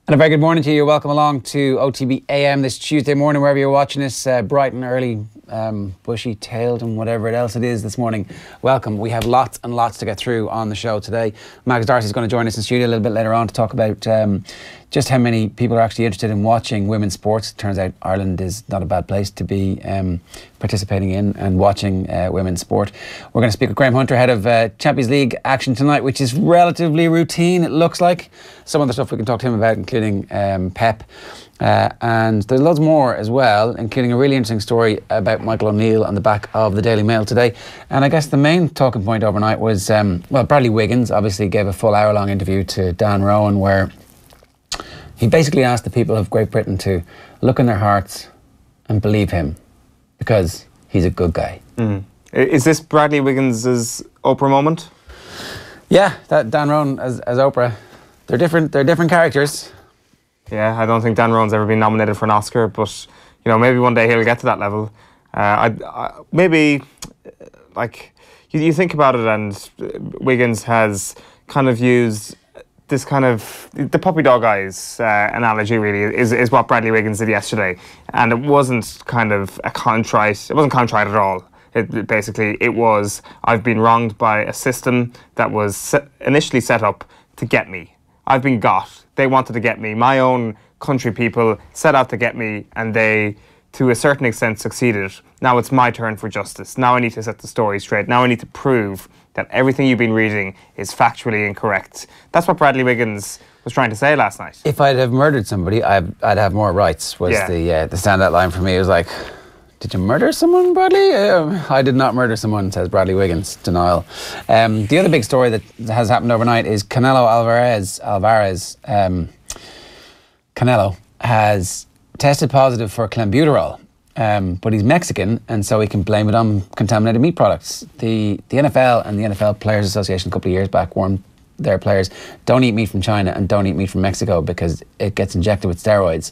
And a very good morning to you. Welcome along to OTB AM this Tuesday morning, wherever you're watching us, bright and early, bushy-tailed and whatever else it is this morning. Welcome. We have lots and lots to get through on the show today. Max Darcy is going to join us in studio a little bit later on to talk about just how many people are actually interested in watching women's sports. It turns out Ireland is not a bad place to be participating in and watching women's sport. We're going to speak with Graham Hunter, head of Champions League action tonight, which is relatively routine, it looks like. Some of the stuff we can talk to him about, including Pep. And there's loads more as well, including a really interesting story about Michael O'Neill on the back of the Daily Mail today. And I guess the main talking point overnight was, well, Bradley Wiggins obviously gave a full hour-long interview to Dan Rowan where he basically asked the people of Great Britain to look in their hearts and believe him because he's a good guy. Mm. Is this Bradley Wiggins' Oprah moment? Yeah, that Dan Rowan as Oprah. They're different characters. Yeah, I don't think Dan Rowan's ever been nominated for an Oscar, but you know, maybe one day he'll get to that level. Maybe, like, you think about it, and Wiggins has kind of used this kind of the puppy dog eyes analogy. Really, is what Bradley Wiggins did yesterday, and it wasn't kind of a contrite. It wasn't contrite at all. It was, I've been wronged by a system that was initially set up to get me. I've been got. They wanted to get me. My own country people set out to get me, and they, to a certain extent, succeeded. Now it's my turn for justice. Now I need to set the story straight. Now I need to prove that everything you've been reading is factually incorrect. That's what Bradley Wiggins was trying to say last night. If I'd have murdered somebody, I'd have more rights, was the standout line for me. It was like, did you murder someone, Bradley? I did not murder someone, says Bradley Wiggins. Denial. The other big story that has happened overnight is Canelo Alvarez Canelo has tested positive for Clenbuterol, but he's Mexican, and so he can blame it on contaminated meat products. The NFL and the NFL Players Association a couple of years back warned their players, don't eat meat from China and don't eat meat from Mexico because it gets injected with steroids.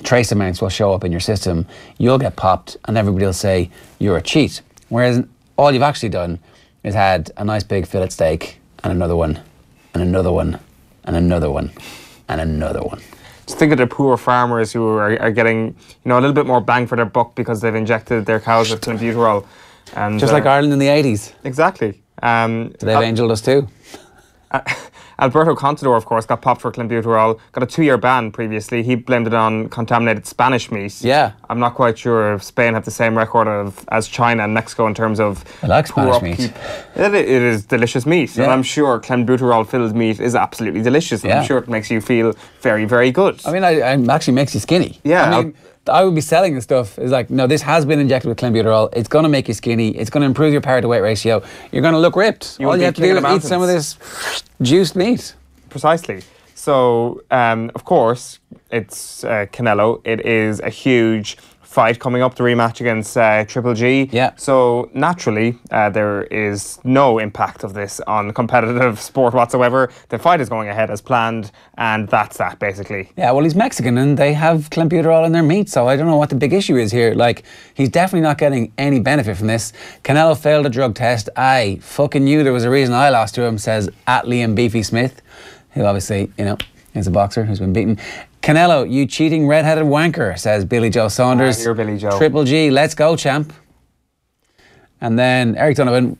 Trace amounts will show up in your system. You'll get popped and everybody will say you're a cheat. Whereas all you've actually done is had a nice big fillet steak and another one and another one and another one and another one. Just think of the poor farmers who are getting, you know, a little bit more bang for their buck because they've injected their cows with Clenbuterol. And just like Ireland in the 80s. Exactly. So they've angeled us too. Alberto Contador, of course, got popped for Clenbuterol, got a 2-year ban previously. He blamed it on contaminated Spanish meat. Yeah. I'm not quite sure if Spain have the same record as China and Mexico in terms of... I like Spanish meat. It is delicious meat. Yeah. And I'm sure Clenbuterol-filled meat is absolutely delicious. Yeah. I'm sure it makes you feel very, very good. I mean, it actually makes you skinny. Yeah. I mean, I would be selling this stuff. It's like, no, this has been injected with Clenbuterol. It's going to make you skinny. It's going to improve your power to weight ratio. You're going to look ripped. All you have to do is eat some of this juiced meat. Precisely. So, of course, it's Canelo. It is a huge fight coming up, the rematch against Triple G. Yeah. So naturally, there is no impact of this on competitive sport whatsoever. The fight is going ahead as planned, and that's that basically. Yeah, well, he's Mexican and they have Clenbuterol in their meat, so I don't know what the big issue is here. Like, he's definitely not getting any benefit from this. Canelo failed a drug test. I fucking knew there was a reason I lost to him, says at Liam Beefy Smith, who obviously, you know, is a boxer who's been beaten. Canelo, you cheating red-headed wanker, says Billy Joe Saunders. You're Billy Joe. Triple G, let's go, champ. And then Eric Donovan,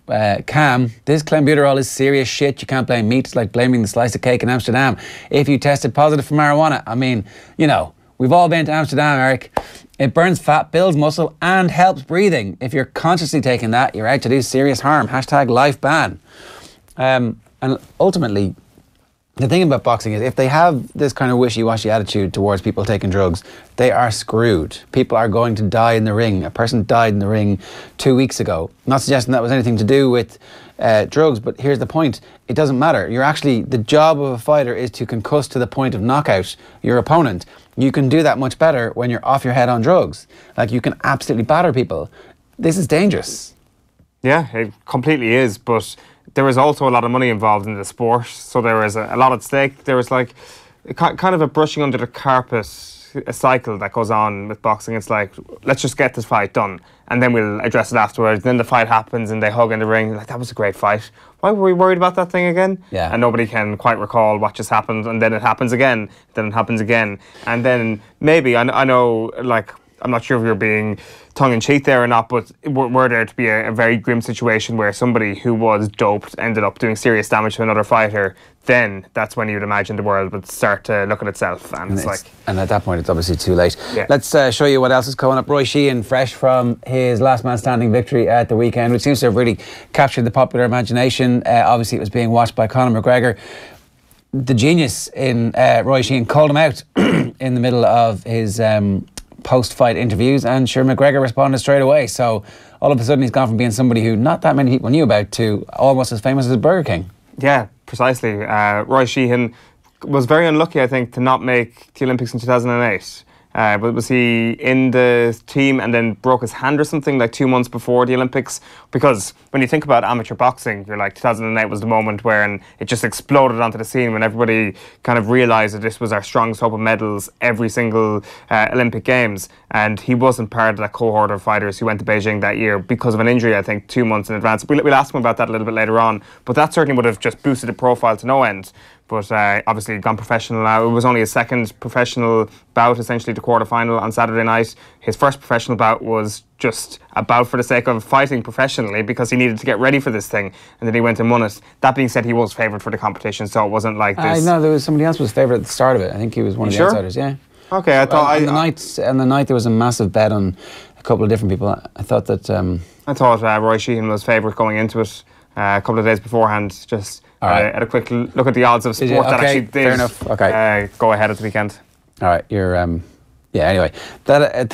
Cam, this Clenbuterol is serious shit. You can't blame meat. It's like blaming the slice of cake in Amsterdam. If you tested positive for marijuana, I mean, you know, we've all been to Amsterdam, Eric. It burns fat, builds muscle, and helps breathing. If you're consciously taking that, you're out to do serious harm. Hashtag life ban. And ultimately, the thing about boxing is if they have this kind of wishy-washy attitude towards people taking drugs, they are screwed. People are going to die in the ring. A person died in the ring 2 weeks ago. Not suggesting that was anything to do with drugs, but here's the point. It doesn't matter. You're actually, the job of a fighter is to concuss to the point of knockout your opponent. You can do that much better when you're off your head on drugs. Like, you can absolutely batter people. This is dangerous. Yeah, it completely is, but there was also a lot of money involved in the sport, so there was a lot at stake. There was like kind of a brushing under the carpet a cycle that goes on with boxing. It's like, let's just get this fight done, and then we'll address it afterwards. Then the fight happens, and they hug in the ring. Like, that was a great fight. Why were we worried about that thing again? Yeah. And nobody can quite recall what just happened, and then it happens again, then it happens again, and then maybe I know, like, I'm not sure if you're being tongue-in-cheek there or not, but were there to be a very grim situation where somebody who was doped ended up doing serious damage to another fighter, then that's when you'd imagine the world would start to look at itself. And at that point, it's obviously too late. Yeah. Let's show you what else is coming up. Roy Sheahan, fresh from his last man standing victory at the weekend, which seems to have really captured the popular imagination. Obviously, it was being watched by Conor McGregor. The genius in Roy Sheahan called him out in the middle of his post-fight interviews, and sure, McGregor responded straight away. So all of a sudden he's gone from being somebody who not that many people knew about to almost as famous as Burger King. Yeah, precisely. Roy Sheahan was very unlucky, I think, to not make the Olympics in 2008. But was he in the team and then broke his hand or something like 2 months before the Olympics? Because when you think about amateur boxing, you're like, 2008 was the moment where it just exploded onto the scene, when everybody kind of realised that this was our strongest hope of medals every single Olympic Games. And he wasn't part of that cohort of fighters who went to Beijing that year because of an injury, I think, 2 months in advance. We'll ask him about that a little bit later on. But that certainly would have just boosted the profile to no end. But obviously gone professional now. It was only his second professional bout, essentially the quarter-final on Saturday night. His first professional bout was just a bout for the sake of fighting professionally because he needed to get ready for this thing, and then he went and won it. That being said, he was favoured for the competition, so it wasn't like this. I know there was somebody else who was favoured at the start of it. I think he was one of the outsiders, yeah. Okay, I thought... On the night there was a massive bet on a couple of different people. I thought that... I thought Roy Sheahan was favoured going into it a couple of days beforehand, just... at a quick look at the odds of sport that actually did fair enough. Okay. Go ahead at the weekend. All right, you're yeah. Anyway, that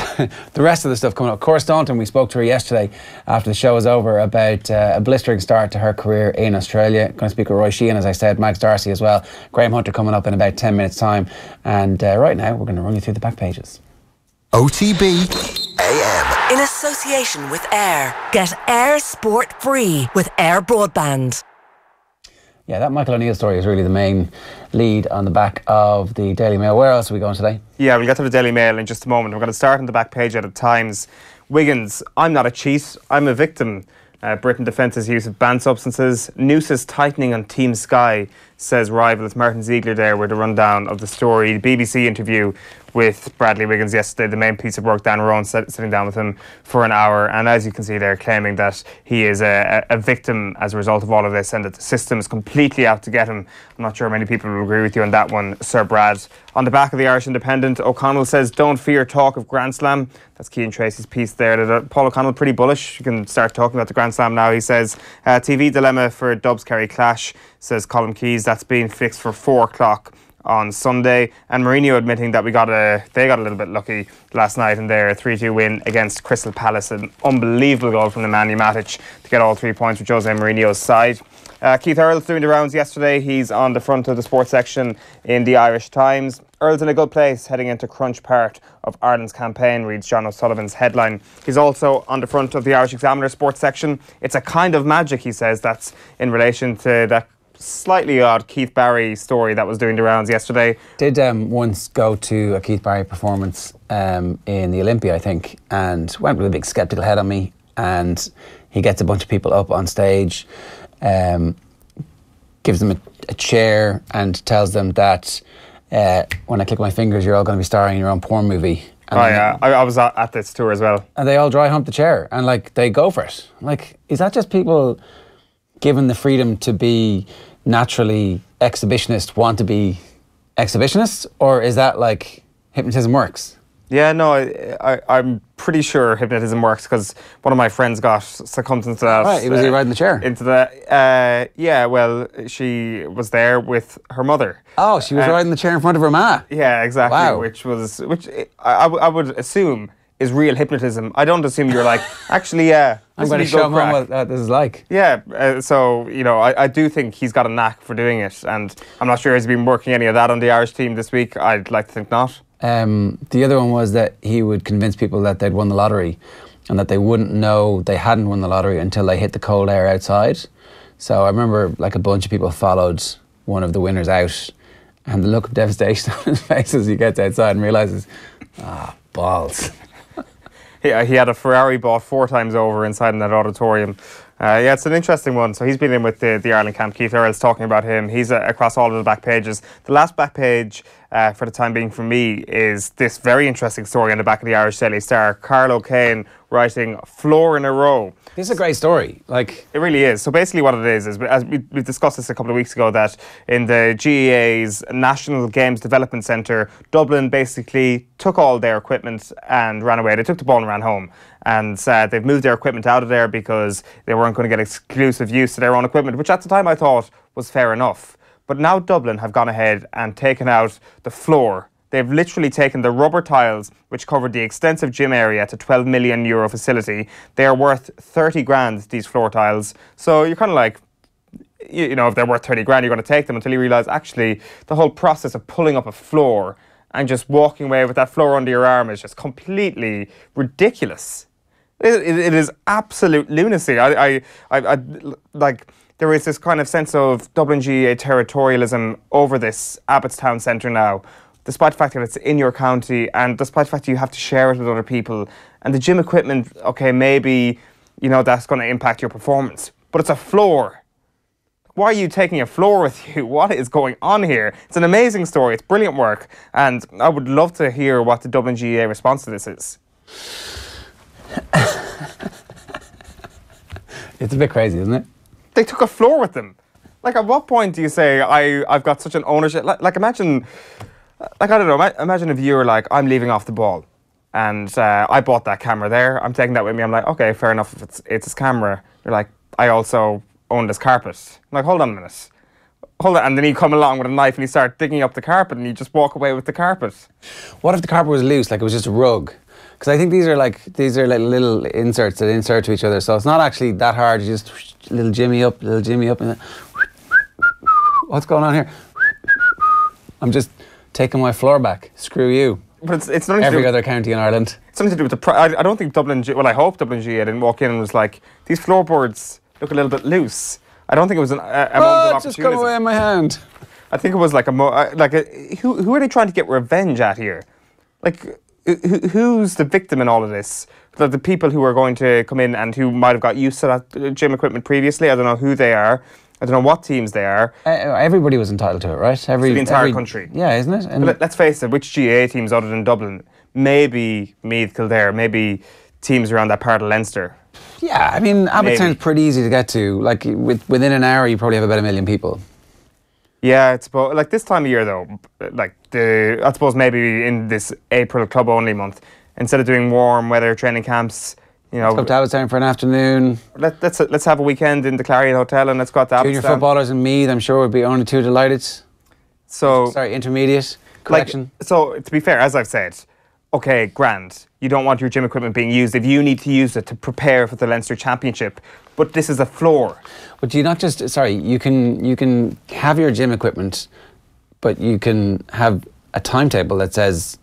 the rest of the stuff coming up. Cora Staunton, we spoke to her yesterday after the show was over about a blistering start to her career in Australia. Going to speak with Roy Sheahan, as I said, Max Darcy as well. Graham Hunter coming up in about 10 minutes' time. And right now, we're going to run you through the back pages. OTB AM. In association with Air. Get Air Sport free with Air Broadband. Yeah, that Michael O'Neill story is really the main lead on the back of the Daily Mail. Where else are we going today? Yeah, we'll get to the Daily Mail in just a moment. We're going to start on the back page at the Times. Wiggins, I'm not a cheat, I'm a victim. Britain defends his use of banned substances. Nooses tightening on Team Sky, says rival. It's Martin Ziegler there with a rundown of the story. The BBC interview with Bradley Wiggins yesterday, the main piece of work, Dan Rowan sitting down with him for an hour, and as you can see there, claiming that he is a victim as a result of all of this and that the system is completely out to get him. I'm not sure many people will agree with you on that one, Sir Brad. On the back of the Irish Independent, O'Connell says, don't fear talk of Grand Slam. That's Cian Tracy's piece there. Paul O'Connell, pretty bullish. You can start talking about the Grand Slam now. He says, TV dilemma for Dubs Kerry clash, says Colin Keys. That's been fixed for 4 o'clock on Sunday, and Mourinho admitting that they got a little bit lucky last night in their 3-2 win against Crystal Palace. An unbelievable goal from Nemanja Matic to get all 3 points for José Mourinho's side. Keith Earls doing the rounds yesterday. He's on the front of the sports section in the Irish Times. Earls in a good place heading into crunch part of Ireland's campaign, reads John O'Sullivan's headline. He's also on the front of the Irish Examiner sports section. It's a kind of magic, he says, that's in relation to that slightly odd Keith Barry story that was doing the rounds yesterday. Did once go to a Keith Barry performance in the Olympia, I think, and went with a big sceptical head on me, and he gets a bunch of people up on stage, gives them a chair and tells them that when I click my fingers, you're all going to be starring in your own porn movie. And I was at this tour as well. And they all dry hump the chair and like they go for it. Like, is that just people given the freedom to be naturally exhibitionist, want to be exhibitionists, or is that like hypnotism works? Yeah, no, I'm pretty sure hypnotism works because one of my friends got succumbed into that. Right, was he riding the chair? Into that, yeah, well, she was there with her mother. Oh, she was riding the chair in front of her ma? Yeah, exactly. Wow. Which I would assume is real hypnotism. I don't assume you're like, actually, yeah. I'm going to show him what this is like. Yeah, so, you know, I do think he's got a knack for doing it, and I'm not sure he's been working any of that on the Irish team this week. I'd like to think not. The other one was that he would convince people that they'd won the lottery and that they wouldn't know they hadn't won the lottery until they hit the cold air outside. So I remember like a bunch of people followed one of the winners out, and the look of devastation on his face as he gets outside and realises Balls. He had a Ferrari bought 4 times over inside in that auditorium. Yeah, it's an interesting one. So he's been in with the Ireland camp. Keith Earls talking about him. He's across all of the back pages. The last back page, for the time being for me, is this very interesting story on the back of the Irish Daily Star. Carl O'Kane writing floor in a row. This is a great story. Like, it really is. So basically what it is as we discussed this a couple of weeks ago, that in the GEA's National Games Development Centre, Dublin basically took all their equipment and ran away. They took the ball and ran home. And they've moved their equipment out of there because they weren't going to get exclusive use to their own equipment, which at the time I thought was fair enough. But now Dublin have gone ahead and taken out the floor. They've literally taken the rubber tiles, which covered the extensive gym area, to €12 million facility. They are worth 30 grand, these floor tiles. So you're kind of like, you know, if they're worth 30 grand, you're going to take them, until you realise actually the whole process of pulling up a floor and just walking away with that floor under your arm is just completely ridiculous. It is absolute lunacy. I like, there is this kind of sense of Dublin GAA territorialism over this Abbottstown centre now, despite the fact that it's in your county and despite the fact that you have to share it with other people. And the gym equipment, okay, maybe, you know, that's going to impact your performance, but it's a floor. Why are you taking a floor with you? What is going on here? It's an amazing story. It's brilliant work. And I would love to hear what the Dublin GAA response to this is. it's a bit crazy, isn't it? They took a floor with them. Like, at what point do you say, I've got such an ownership? Like imagine, like, I don't know, imagine if you were like, I'm leaving off the ball and I bought that camera there, I'm taking that with me. I'm like, okay, fair enough, if it's his camera. You're like, I also own this carpet. I'm like, hold on a minute. Hold on. And then you come along with a knife and you start digging up the carpet and you just walk away with the carpet. What if the carpet was loose, like it was just a rug? Because I think these are like little inserts that insert to each other, so it's not actually that hard. You just little jimmy up, and then what's going on here? I'm just taking my floor back. Screw you. But it's not every other county in Ireland. It's something to do with the. I don't think Dublin. Well, I hope Dublin GAA didn't walk in and was like, these floorboards look a little bit loose. I don't think it was a moment of opportunism. Just come away in my hand. I think it was like who are they trying to get revenge at here? Like, who's the victim in all of this? The people who are going to come in and who might have got used to that gym equipment previously. I don't know who they are. I don't know what teams they are. Everybody was entitled to it, right? The entire country. Yeah, isn't it? And let's face it, which GAA teams other than Dublin? Maybe Meath, Kildare, maybe teams around that part of Leinster. Yeah, I mean, Abbottstown's pretty easy to get to. Like, within an hour, you probably have about 1 million people. Yeah, it's like this time of year though, like I suppose maybe in this April club only month, instead of doing warm weather training camps, you know, let's go to Abbottstown for an afternoon. Let's have a weekend in the Clarion Hotel and let's go to Abbottstown. Junior footballers and Meath, I'm sure, would be only too delighted. So sorry, intermediate collection. Like, so to be fair, as I've said, okay, grand. You don't want your gym equipment being used if you need to use it to prepare for the Leinster Championship. But this is a floor. But do you not just, sorry, you can have your gym equipment, but you can have a timetable that says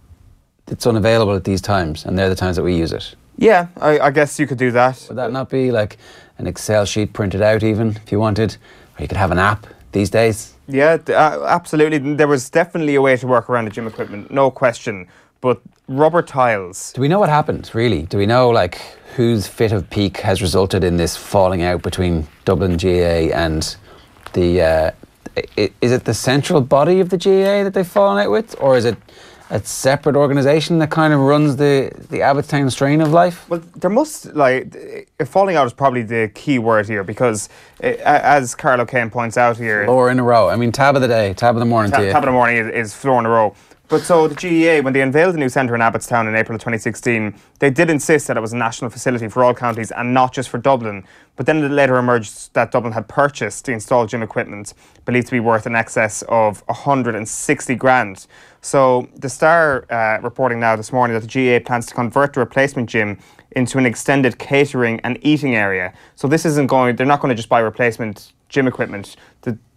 it's unavailable at these times, and they're the times that we use it. Yeah, I guess you could do that. Would that not be like an Excel sheet printed out even, if you wanted? Or you could have an app these days? Yeah, absolutely. There was definitely a way to work around the gym equipment, no question. But rubber tiles. Do we know what happened, really? Do we know, like, whose fit of peak has resulted in this falling out between Dublin GAA and the... is it the central body of the GAA that they've fallen out with? Or is it a separate organisation that kind of runs the Abbottstown strain of life? Well, there must, like... falling out is probably the key word here because, as Carl O'Kane points out here... Floor in a row. I mean, tab of the day, tab of the morning to you. Tab of the morning is floor in a row. But so the GAA, when they unveiled the new centre in Abbottstown in April of 2016, they did insist that it was a national facility for all counties and not just for Dublin. But then it later emerged that Dublin had purchased the installed gym equipment, believed to be worth in excess of 160 grand. So the Star reporting now this morning that the GAA plans to convert the replacement gym into an extended catering and eating area. So this isn't going, they're not going to just buy replacement gym equipment.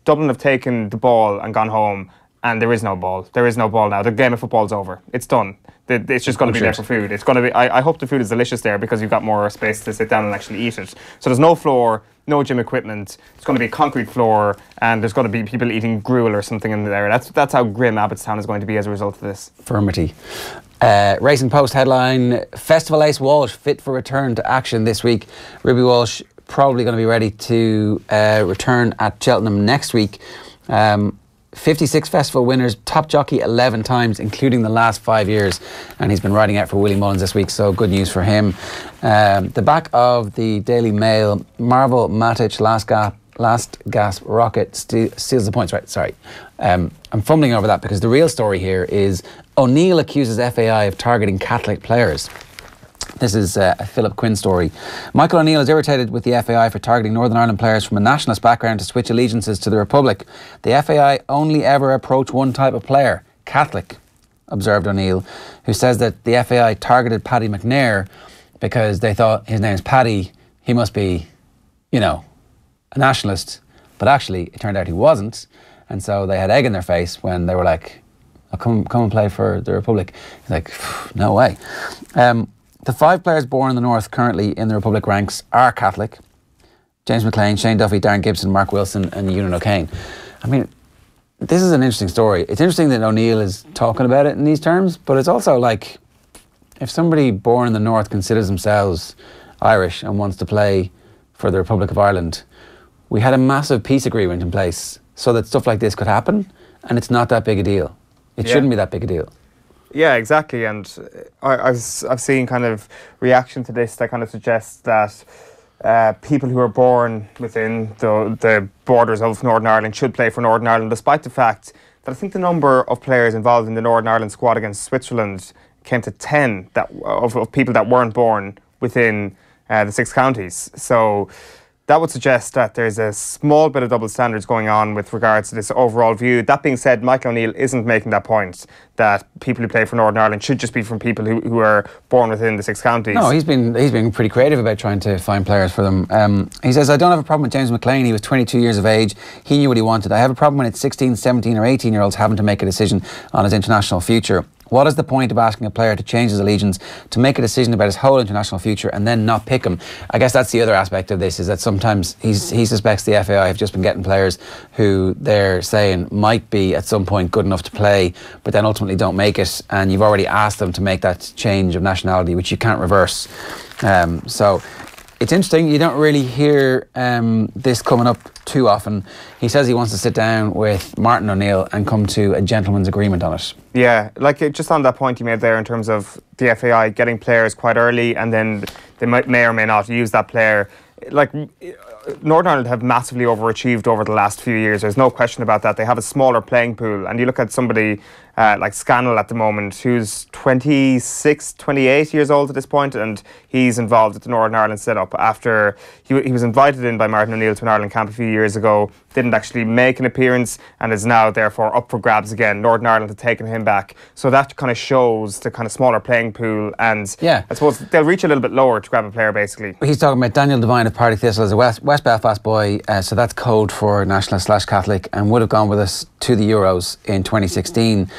Dublin have taken the ball and gone home and there is no ball. There is no ball now. The game of football's over. It's done. It's just going to be there for food. It's going to be. I hope the food is delicious there because you've got more space to sit down and actually eat it. So there's no floor, no gym equipment. It's going to be a concrete floor, and there's going to be people eating gruel or something in there. That's how grim Abbottstown is going to be as a result of this. Firmity. Racing Post headline: Festival ace Walsh fit for return to action this week. Ruby Walsh probably going to be ready to return at Cheltenham next week. 56 festival winners, top jockey 11 times, including the last 5 years, and he's been riding out for Willie Mullins this week, so good news for him. The back of the Daily Mail: Marvel Matic last gas rocket steals the points. Right, sorry. I'm fumbling over that because the real story here is O'Neill accuses FAI of targeting Catholic players. This is a Philip Quinn story. Michael O'Neill is irritated with the FAI for targeting Northern Ireland players from a nationalist background to switch allegiances to the Republic. The FAI only ever approach one type of player, Catholic, observed O'Neill, who says that the FAI targeted Paddy McNair because they thought his name's Paddy, he must be, a nationalist. But actually, it turned out he wasn't. And so they had egg in their face when they were like, oh, come and play for the Republic. He's like, no way. The 5 players born in the North currently in the Republic ranks are Catholic: James McLean, Shane Duffy, Darren Gibson, Mark Wilson and Ewan O'Kane. I mean, this is an interesting story. It's interesting that O'Neill is talking about it in these terms, but it's also like, if somebody born in the North considers themselves Irish and wants to play for the Republic of Ireland, we had a massive peace agreement in place so that stuff like this could happen, and it's not that big a deal. It shouldn't be that big a deal. Yeah, exactly. And I've seen kind of reaction to this that kind of suggests that people who are born within the borders of Northern Ireland should play for Northern Ireland, despite the fact that I think the number of players involved in the Northern Ireland squad against Switzerland came to 10 of people that weren't born within the 6 counties. So that would suggest that there's a small bit of double standards going on with regards to this overall view. That being said, Michael O'Neill isn't making that point that people who play for Northern Ireland should just be from people who are born within the 6 counties. No, he's been pretty creative about trying to find players for them. He says, I don't have a problem with James McLean. He was 22 years of age. He knew what he wanted. I have a problem when it's 16, 17 or 18-year-olds having to make a decision on his international future. What is the point of asking a player to change his allegiance, to make a decision about his whole international future and then not pick him? I guess that's the other aspect of this, is that sometimes he suspects the FAI have just been getting players who they're saying might be at some point good enough to play, but then ultimately don't make it, and you've already asked them to make that change of nationality, which you can't reverse. So it's interesting. You don't really hear this coming up too often. He says he wants to sit down with Martin O'Neill and come to a gentleman's agreement on it. Yeah, like just on that point you made there in terms of the FAI getting players quite early and then they may or may not use that player. Like, Northern Ireland have massively overachieved over the last few years. There's no question about that. They have a smaller playing pool. And you look at somebody like Scannell at the moment, who's 26, 28 years old at this point, and he's involved with the Northern Ireland setup after he was invited in by Martin O'Neill to an Ireland camp a few years ago, didn't actually make an appearance, and is now therefore up for grabs again. Northern Ireland have taken him back. So that kind of shows the kind of smaller playing pool, and I suppose they'll reach a little bit lower to grab a player, basically. He's talking about Daniel Devine of Partick Thistle as a West Belfast boy, so that's code for nationalist/Catholic, and would have gone with us to the Euros in 2016.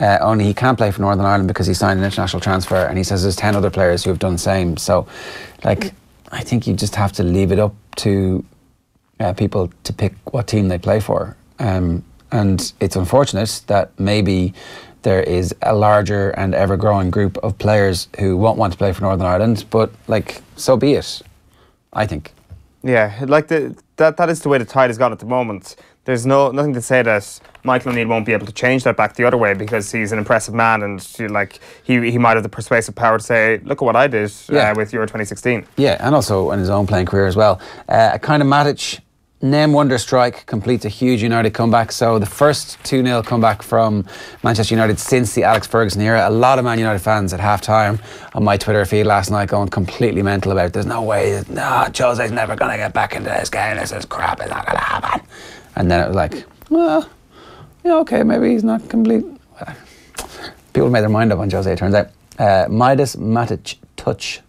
Only he can't play for Northern Ireland because he signed an international transfer, and he says there's 10 other players who have done the same. So, like, I think you just have to leave it up to people to pick what team they play for. And it's unfortunate that maybe there is a larger and ever-growing group of players who won't want to play for Northern Ireland, but, like, so be it, I think. Yeah, like that is the way the tide has gone at the moment. There's nothing to say that Michael O'Neill won't be able to change that back the other way, because he's an impressive man, and he might have the persuasive power to say, look at what I did with Euro 2016. Yeah, and also in his own playing career as well. A kind of Matic name wonder strike completes a huge United comeback. So the first 2-0 comeback from Manchester United since the Alex Ferguson era. A lot of Man United fans at half-time on my Twitter feed last night going completely mental about it. There's no way, Jose's never going to get back into this game. This is crap, it's not going to happen. And then it was like, well, yeah, okay, maybe he's not complete. People made their mind up on Jose, it turns out. Midas Matic touch.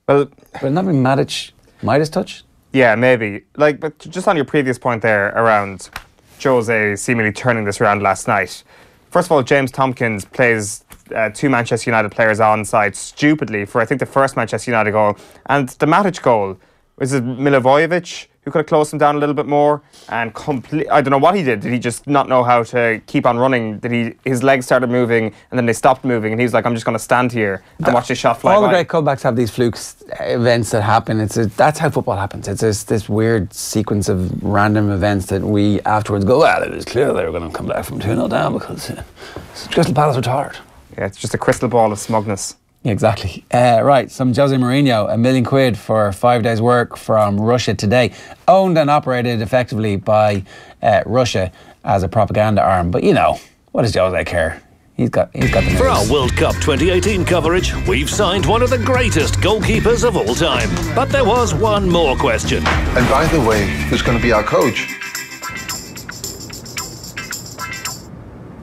Well, but not be Matic Midas touch? Yeah, maybe. But just on your previous point there around Jose seemingly turning this around last night. First of all, James Tompkins plays 2 Manchester United players on side stupidly for, I think, the first Manchester United goal. And the Matic goal, was it Milivojevic who could have closed him down a little bit more? And I don't know what he did. Did he just not know how to keep on running? His legs started moving and then they stopped moving and he was like, I'm just going to stand here and watch this shot fly by. All the great comebacks have these flukes events that happen. That's how football happens. It's this weird sequence of random events that we afterwards go, well, it was clear they were going to come back from 2-0 down because Crystal Palace were tired. Yeah, it's just a crystal ball of smugness. Yeah, exactly. Right, some José Mourinho, £1 million for 5 days' work from Russia today. Owned and operated effectively by Russia as a propaganda arm. But what does José care? He's got the news. For our World Cup 2018 coverage, we've signed one of the greatest goalkeepers of all time. But there was one more question. And by the way, who's going to be our coach?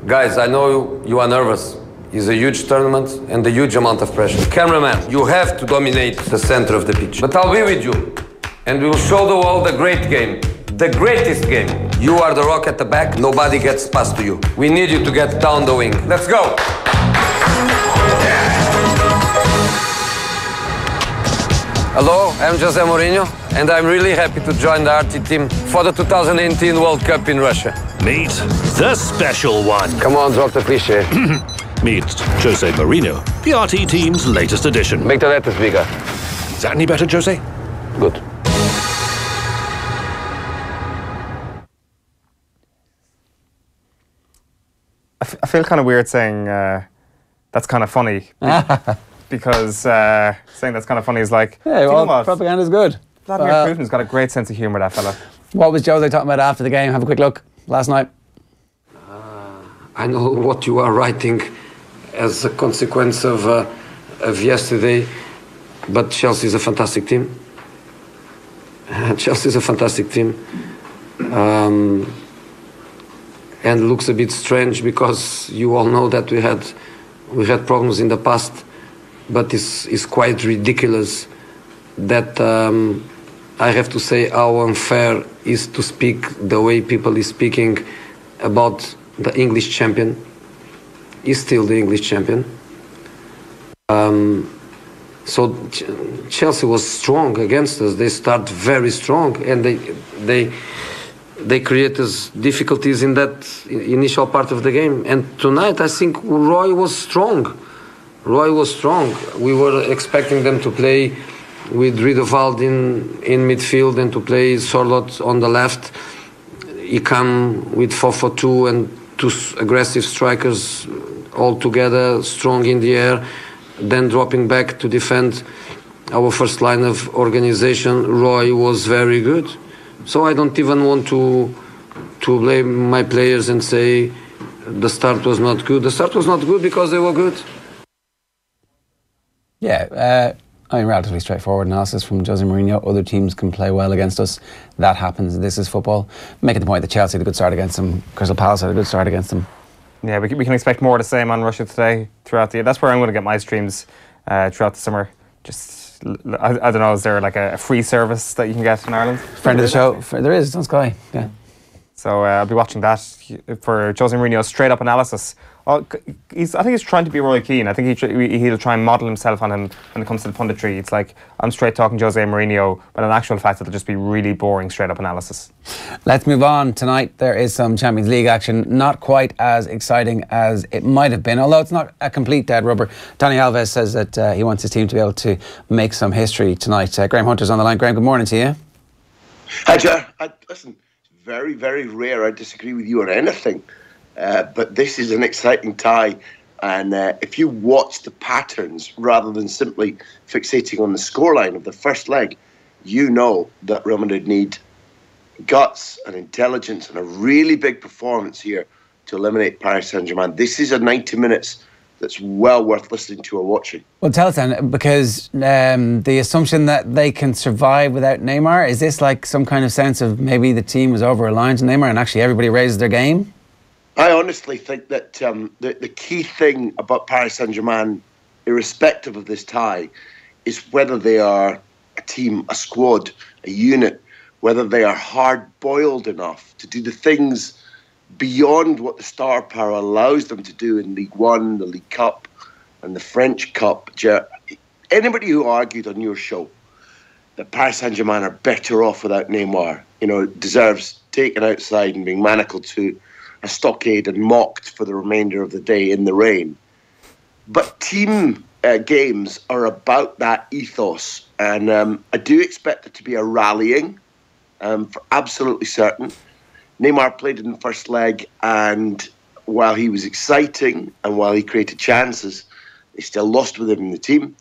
Guys, I know you are nervous. It's a huge tournament and a huge amount of pressure. Cameraman, you have to dominate the center of the pitch. But I'll be with you, and we'll show the world the great game, the greatest game. You are the rock at the back, nobody gets past to you. We need you to get down the wing. Let's go! Hello, I'm José Mourinho, and I'm really happy to join the RT team for the 2018 World Cup in Russia. Meet the special one. Come on, drop the cliche. Meet José Mourinho, the RT team's latest addition. Make the letters bigger. Is that any better, José? Good. I feel kind of weird saying that's kind of funny. Because saying that's kind of funny is like, yeah, well, propaganda's good. Vladimir Putin's got a great sense of humour, that fella. What was José talking about after the game? Have a quick look. Last night. I know what you are writing as a consequence of yesterday, but Chelsea is a fantastic team. Chelsea is a fantastic team. And looks a bit strange because you all know that we had problems in the past, but it's quite ridiculous that I have to say how unfair is to speak the way people is speaking about the English champion. He's still the English champion. So Chelsea was strong against us. They start very strong, and they created difficulties in that initial part of the game. And tonight, I think Roy was strong. We were expecting them to play with Riedewald in midfield and to play Sorloth on the left. He come with 4-4-2 and 2 aggressive strikers all together, strong in the air, then dropping back to defend our first line of organization. Roy was very good. So I don't even want to blame my players and say the start was not good. The start was not good because they were good. Yeah, relatively straightforward analysis from José Mourinho. Other teams can play well against us. That happens. This is football. Making the point that Chelsea had a good start against them. Crystal Palace had a good start against them. Yeah, we can expect more of the same on Russia today throughout the year. That's where I'm going to get my streams throughout the summer. Just, I don't know, is there like a free service that you can get in Ireland? Friend of the show. There is, it's on Sky. Yeah. So I'll be watching that for José Mourinho's straight-up analysis. I think he's trying to be Roy Keane. I think he'll try and model himself on him when it comes to the punditry. It's like, I'm straight talking José Mourinho, but in actual fact, it'll just be really boring straight-up analysis. Let's move on. Tonight, there is some Champions League action. Not quite as exciting as it might have been, although it's not a complete dead rubber. Dani Alves says that he wants his team to be able to make some history tonight. Graham Hunter's on the line. Graham, good morning to you. Hi, Ger. Listen, it's very, very rare I disagree with you on anything. But this is an exciting tie, and if you watch the patterns rather than simply fixating on the scoreline of the first leg, you know that Real Madrid need guts and intelligence and a really big performance here to eliminate Paris Saint-Germain. This is a 90 minutes that's well worth listening to or watching. Well, tell us then, because the assumption that they can survive without Neymar, is this like some kind of sense of maybe the team was over-reliant on Neymar and actually everybody raises their game? I honestly think that the key thing about Paris Saint-Germain, irrespective of this tie, is whether they are a team, a squad, a unit whether they are hard-boiled enough to do the things beyond what the star power allows them to do in League One, the League Cup, and the French Cup. Anybody who argued on your show that Paris Saint-Germain are better off without Neymar, deserves taken outside and being manacled to a stockade and mocked for the remainder of the day in the rain. But team games are about that ethos, and I do expect it to be a rallying, for absolutely certain. Neymar played in the first leg, and while he was exciting and while he created chances, they still lost with him in the team.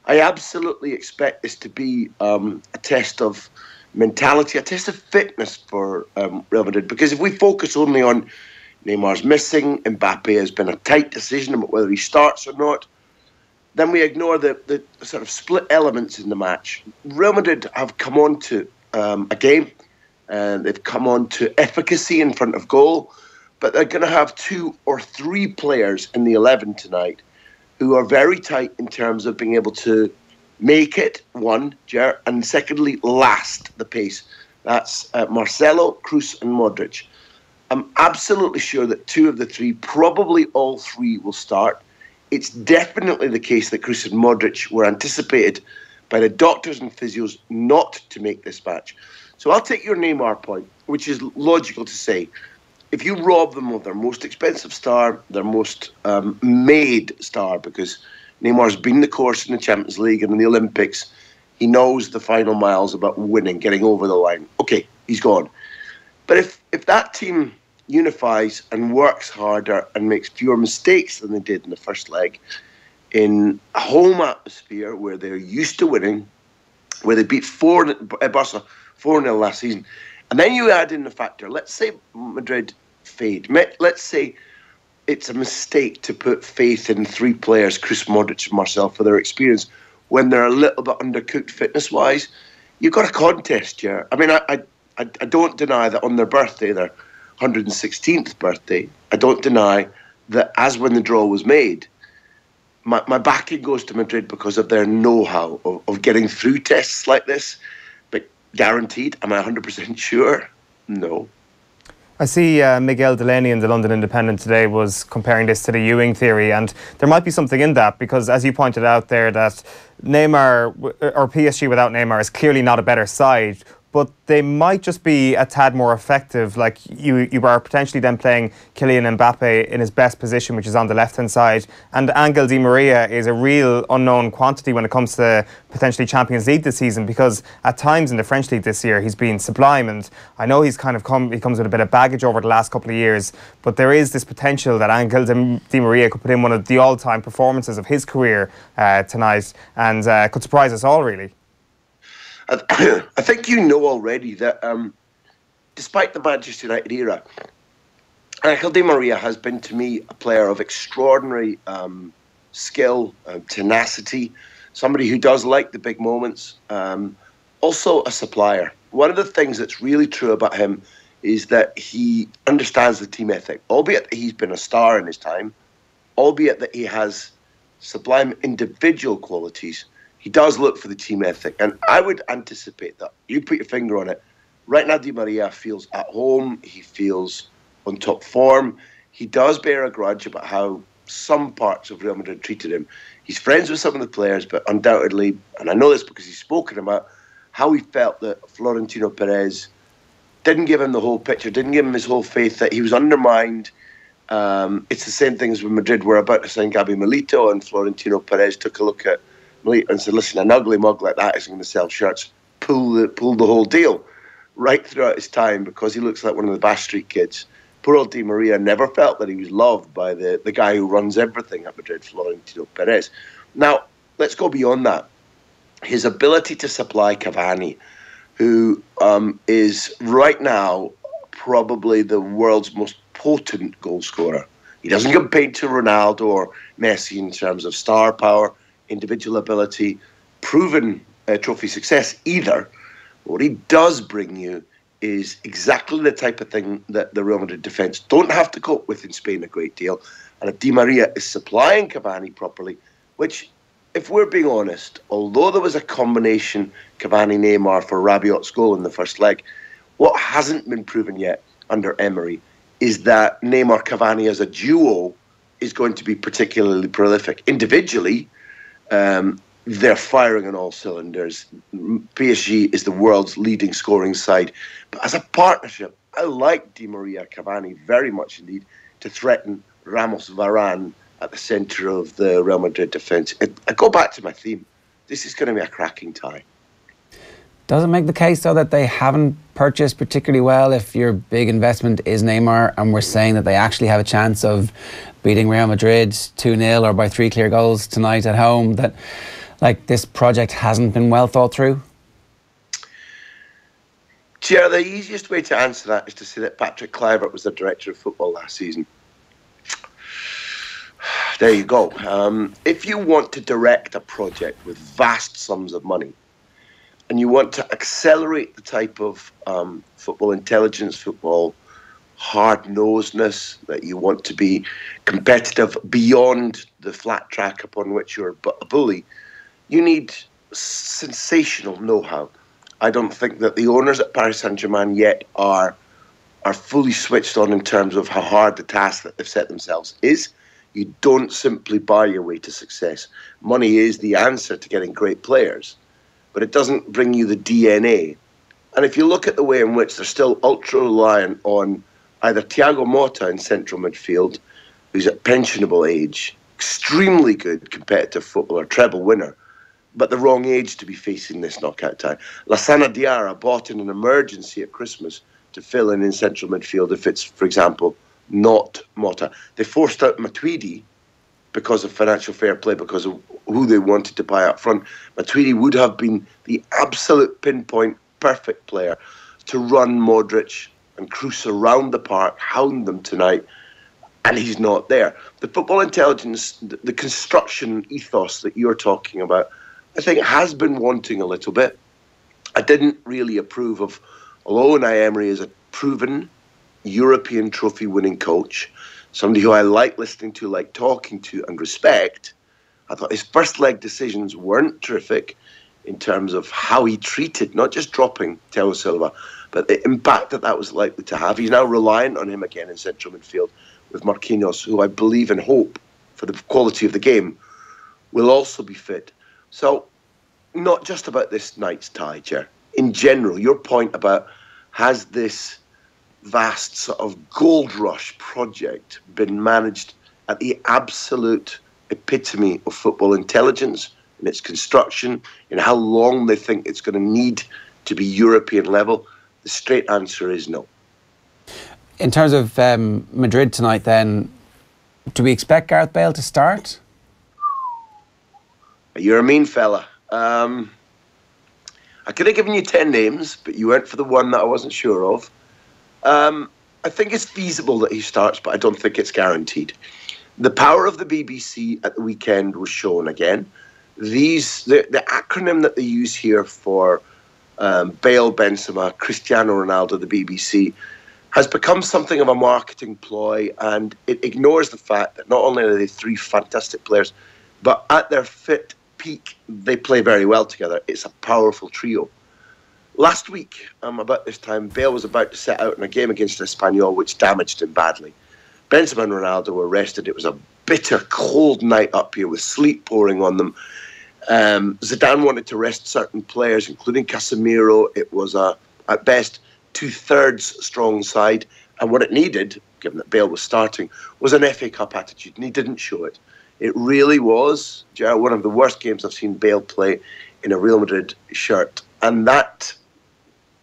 I absolutely expect this to be a test of mentality, a test of fitness for Real Madrid, because if we focus only on Neymar's missing, Mbappe has been a tight decision about whether he starts or not, then we ignore the sort of split elements in the match. Real Madrid have come on to a game, and they've come on to efficacy in front of goal, but they're going to have 2 or 3 players in the 11 tonight who are very tight in terms of being able to make it, one, Ger, and secondly, last the pace. That's Marcelo, Kroos and Modric. I'm absolutely sure that 2 of the 3, probably all 3, will start. It's definitely the case that Kroos and Modric were anticipated by the doctors and physios not to make this match. So I'll take your Neymar point, which is logical to say. If you rob them of their most expensive star, their most made star, because Neymar's been the course in the Champions League and in the Olympics, he knows the final miles about winning, getting over the line. Okay, he's gone. But if that team unifies and works harder and makes fewer mistakes than they did in the first leg, in a home atmosphere where they're used to winning, where they beat Barca 4-0 last season, and then you add in the factor, let's say Madrid fade. Let's say it's a mistake to put faith in 3 players, Kroos, Modric and Marcel, for their experience when they're a little bit undercooked fitness-wise. You've got a contest here. I mean, I don't deny that on their birthday, their 116th birthday, I don't deny that as when the draw was made, my backing goes to Madrid because of their know-how of getting through tests like this. But guaranteed, am I 100% sure? No. I see Miguel Delaney in the London Independent today was comparing this to the Ewing theory, and there might be something in that, because as you pointed out there, that Neymar, or PSG without Neymar, is clearly not a better side, but they might just be a tad more effective. Like you are potentially then playing Kylian Mbappe in his best position, which is on the left-hand side. And Angel Di Maria is a real unknown quantity when it comes to potentially Champions League this season, because at times in the French League this year, he's been sublime. And I know he comes with a bit of baggage over the last couple of years, but there is this potential that Angel Di Maria could put in one of the all-time performances of his career tonight, and could surprise us all, really. I think you know already that despite the Manchester United era, Angel Di Maria has been to me a player of extraordinary skill, tenacity, somebody who does like the big moments, also a supplier. One of the things that's really true about him is that he understands the team ethic, albeit that he's been a star in his time, albeit that he has sublime individual qualities. He does look for the team ethic, and I would anticipate that. You put your finger on it. Right now, Di Maria feels at home. He feels on top form. He does bear a grudge about how some parts of Real Madrid treated him. He's friends with some of the players, but undoubtedly, and I know this because he's spoken about how he felt that Florentino Perez didn't give him the whole picture, didn't give him his whole faith, that he was undermined. It's the same thing as when Madrid were about to sign Gabi Milito, and Florentino Perez took a look at and said, listen, an ugly mug like that isn't going to sell shirts. Pull the whole deal. Right throughout his time, because he looks like one of the Bash Street kids. Poor old Di Maria never felt that he was loved by the guy who runs everything at Madrid, Florentino Perez. Now, let's go beyond that. His ability to supply Cavani, who is right now probably the world's most potent goal scorer. He doesn't compare to Ronaldo or Messi in terms of star power, individual ability, proven trophy success either. What he does bring you is exactly the type of thing that the Real Madrid defence don't have to cope with in Spain a great deal. And if Di Maria is supplying Cavani properly, which if we're being honest, although there was a combination Cavani-Neymar for Rabiot's goal in the first leg, what hasn't been proven yet under Emery is that Neymar-Cavani as a duo is going to be particularly prolific. Individually, they're firing on all cylinders. PSG is the world's leading scoring side. But as a partnership, I like Di Maria Cavani very much indeed to threaten Ramos Varane at the centre of the Real Madrid defence. I go back to my theme. This is going to be a cracking tie. Does it make the case, though, that they haven't purchased particularly well if your big investment is Neymar and we're saying that they actually have a chance of beating Real Madrid 2-0 or by 3 clear goals tonight at home, that like this project hasn't been well thought through? Ger, the easiest way to answer that is to say that Patrick Kluivert was the director of football last season. There you go. If you want to direct a project with vast sums of money, and you want to accelerate the type of football intelligence, football hard-nosedness, that you want to be competitive beyond the flat track upon which you're a bully, you need sensational know-how. I don't think that the owners at Paris Saint-Germain yet are fully switched on in terms of how hard the task that they've set themselves is. You don't simply buy your way to success. Money is the answer to getting great players, but it doesn't bring you the DNA. And if you look at the way in which they're still ultra reliant on either Thiago Motta in central midfield, who's at pensionable age, extremely good competitive footballer, treble winner, but the wrong age to be facing this knockout tie. Lassana Diarra bought in an emergency at Christmas to fill in central midfield if it's, for example, not Motta. They forced out Matuidi because of financial fair play, because of who they wanted to buy up front. Matuidi would have been the absolute pinpoint perfect player to run Modric and Kroos around the park, hound them tonight, and he's not there. The football intelligence, the construction ethos that you're talking about, I think has been wanting a little bit. I didn't really approve of, although Unai Emery is a proven European trophy-winning coach, somebody who I like listening to, like talking to, and respect, I thought his first leg decisions weren't terrific in terms of how he treated, not just dropping Thiago Silva, but the impact that was likely to have. He's now reliant on him again in central midfield with Marquinhos, who I believe and hope, for the quality of the game, will also be fit. So, not just about this night's tie, Ger. In general, your point about has this vast sort of gold rush project been managed at the absolute epitome of football intelligence in its construction, in how long they think it's going to need to be European level? The straight answer is no. In terms of Madrid tonight then, do we expect Gareth Bale to start? You're a mean fella. I could have given you 10 names, but you went for the one that I wasn't sure of. I think it's feasible that he starts, but I don't think it's guaranteed. The power of the BBC at the weekend was shown again. The acronym that they use here for Bale, Benzema, Cristiano Ronaldo, the BBC, has become something of a marketing ploy, and it ignores the fact that not only are they three fantastic players, but at their fit peak, they play very well together. It's a powerful trio. Last week, about this time, Bale was about to set out in a game against Espanyol, which damaged him badly. Benzema and Ronaldo were rested. It was a bitter, cold night up here with sleet pouring on them. Zidane wanted to rest certain players, including Casemiro. It was, at best, 2/3 strong side. And what it needed, given that Bale was starting, was an FA Cup attitude, and he didn't show it. It really was, one of the worst games I've seen Bale play in a Real Madrid shirt. And that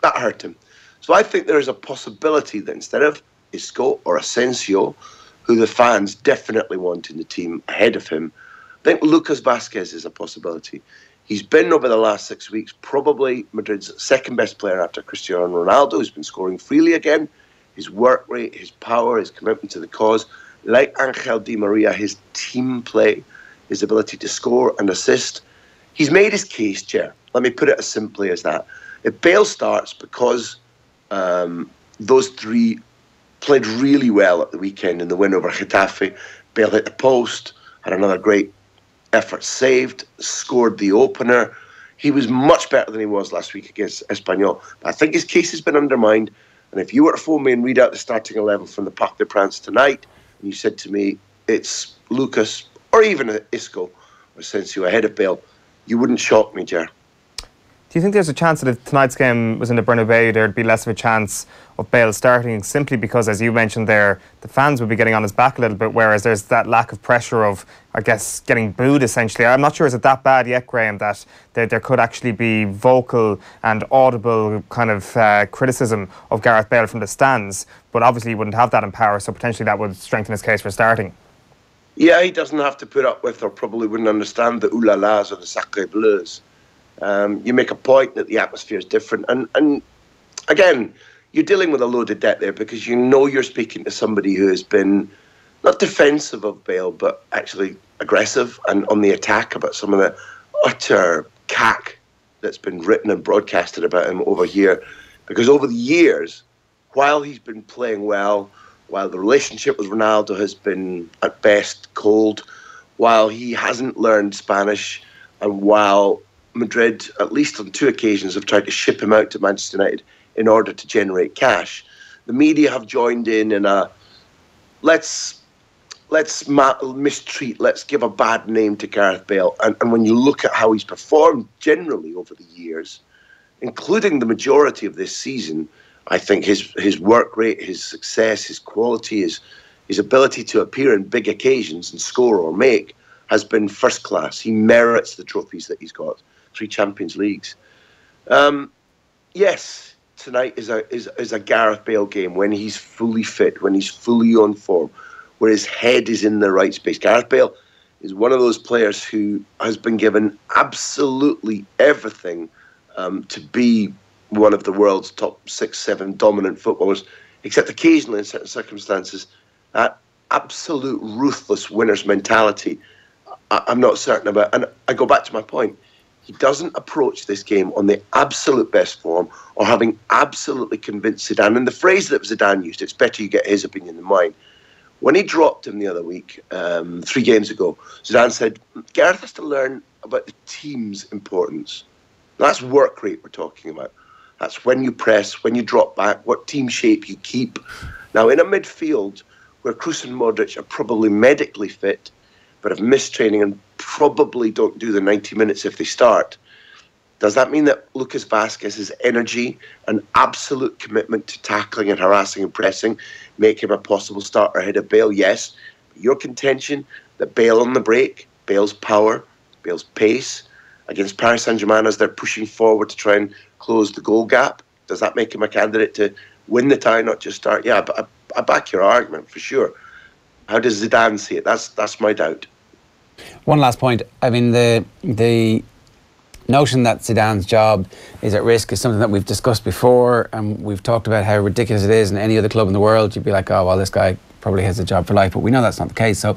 hurt him. So I think there is a possibility that instead of Isco or Asensio, who the fans definitely want in the team ahead of him, I think Lucas Vazquez is a possibility. He's been, over the last 6 weeks, probably Madrid's second best player after Cristiano Ronaldo, who's been scoring freely again. His work rate, his power, his commitment to the cause, like Angel Di Maria, his team play, his ability to score and assist. He's made his case, Ger. Let me put it as simply as that. If Bale starts, because those three played really well at the weekend in the win over Getafe, Bale hit the post, had another great effort saved, scored the opener. He was much better than he was last week against Espanyol. But I think his case has been undermined. And if you were to phone me and read out the starting 11 from the Parc des Princes tonight, and you said to me, it's Lucas or even Isco or Asensio ahead of Bale, you wouldn't shock me, Ger. Do you think there's a chance that if tonight's game was in the Bernabeu, there'd be less of a chance of Bale starting, simply because, as you mentioned there, the fans would be getting on his back a little bit, whereas there's that lack of pressure of, I guess, getting booed, essentially? I'm not sure, is it that bad yet, Graham, that there could actually be vocal and audible kind of criticism of Gareth Bale from the stands, but obviously he wouldn't have that in power, so potentially that would strengthen his case for starting? Yeah, he doesn't have to put up with, or probably wouldn't understand, the ooh-la-las or the sacré bleus. You make a point that the atmosphere is different. And again, you're dealing with a load of debt there, because you know you're speaking to somebody who has been not defensive of Bale, but actually aggressive and on the attack about some of the utter cack that's been written and broadcasted about him over here. Because over the years, while he's been playing well, while the relationship with Ronaldo has been at best cold, while he hasn't learned Spanish, and while Madrid, at least on 2 occasions, have tried to ship him out to Manchester United in order to generate cash, the media have joined in a let's mistreat, let's give a bad name to Gareth Bale. And when you look at how he's performed generally over the years, including the majority of this season, I think his work rate, his success, his quality, his ability to appear in big occasions and score or make has been first class. He merits the trophies that he's got. 3 Champions Leagues. Yes, tonight is a Gareth Bale game when he's fully fit, when he's fully on form, where his head is in the right space. Gareth Bale is one of those players who has been given absolutely everything to be one of the world's top 6, 7 dominant footballers, except occasionally in certain circumstances, that absolute ruthless winner's mentality I'm not certain about. And I go back to my point. He doesn't approach this game on the absolute best form or having absolutely convinced Zidane. And the phrase that Zidane used, it's better you get his opinion than mine. When he dropped him the other week, 3 games ago, Zidane said, Gareth has to learn about the team's importance. That's work rate we're talking about. That's when you press, when you drop back, what team shape you keep. Now, in a midfield where Kroos and Modric are probably medically fit, but have missed training and probably don't do the 90 minutes if they start, does that mean that Lucas Vázquez's energy and absolute commitment to tackling and harassing and pressing make him a possible starter ahead of Bale? Yes. But your contention that Bale on the break, Bale's power, Bale's pace against Paris Saint-Germain as they're pushing forward to try and close the goal gap, does that make him a candidate to win the tie, not just start? Yeah, but I back your argument for sure. How does Zidane see it? That's my doubt. One last point. I mean, the notion that Zidane's job is at risk is something that we've discussed before, and we've talked about how ridiculous it is. In any other club in the world, you'd be like, oh, well, this guy probably has a job for life, but we know that's not the case. So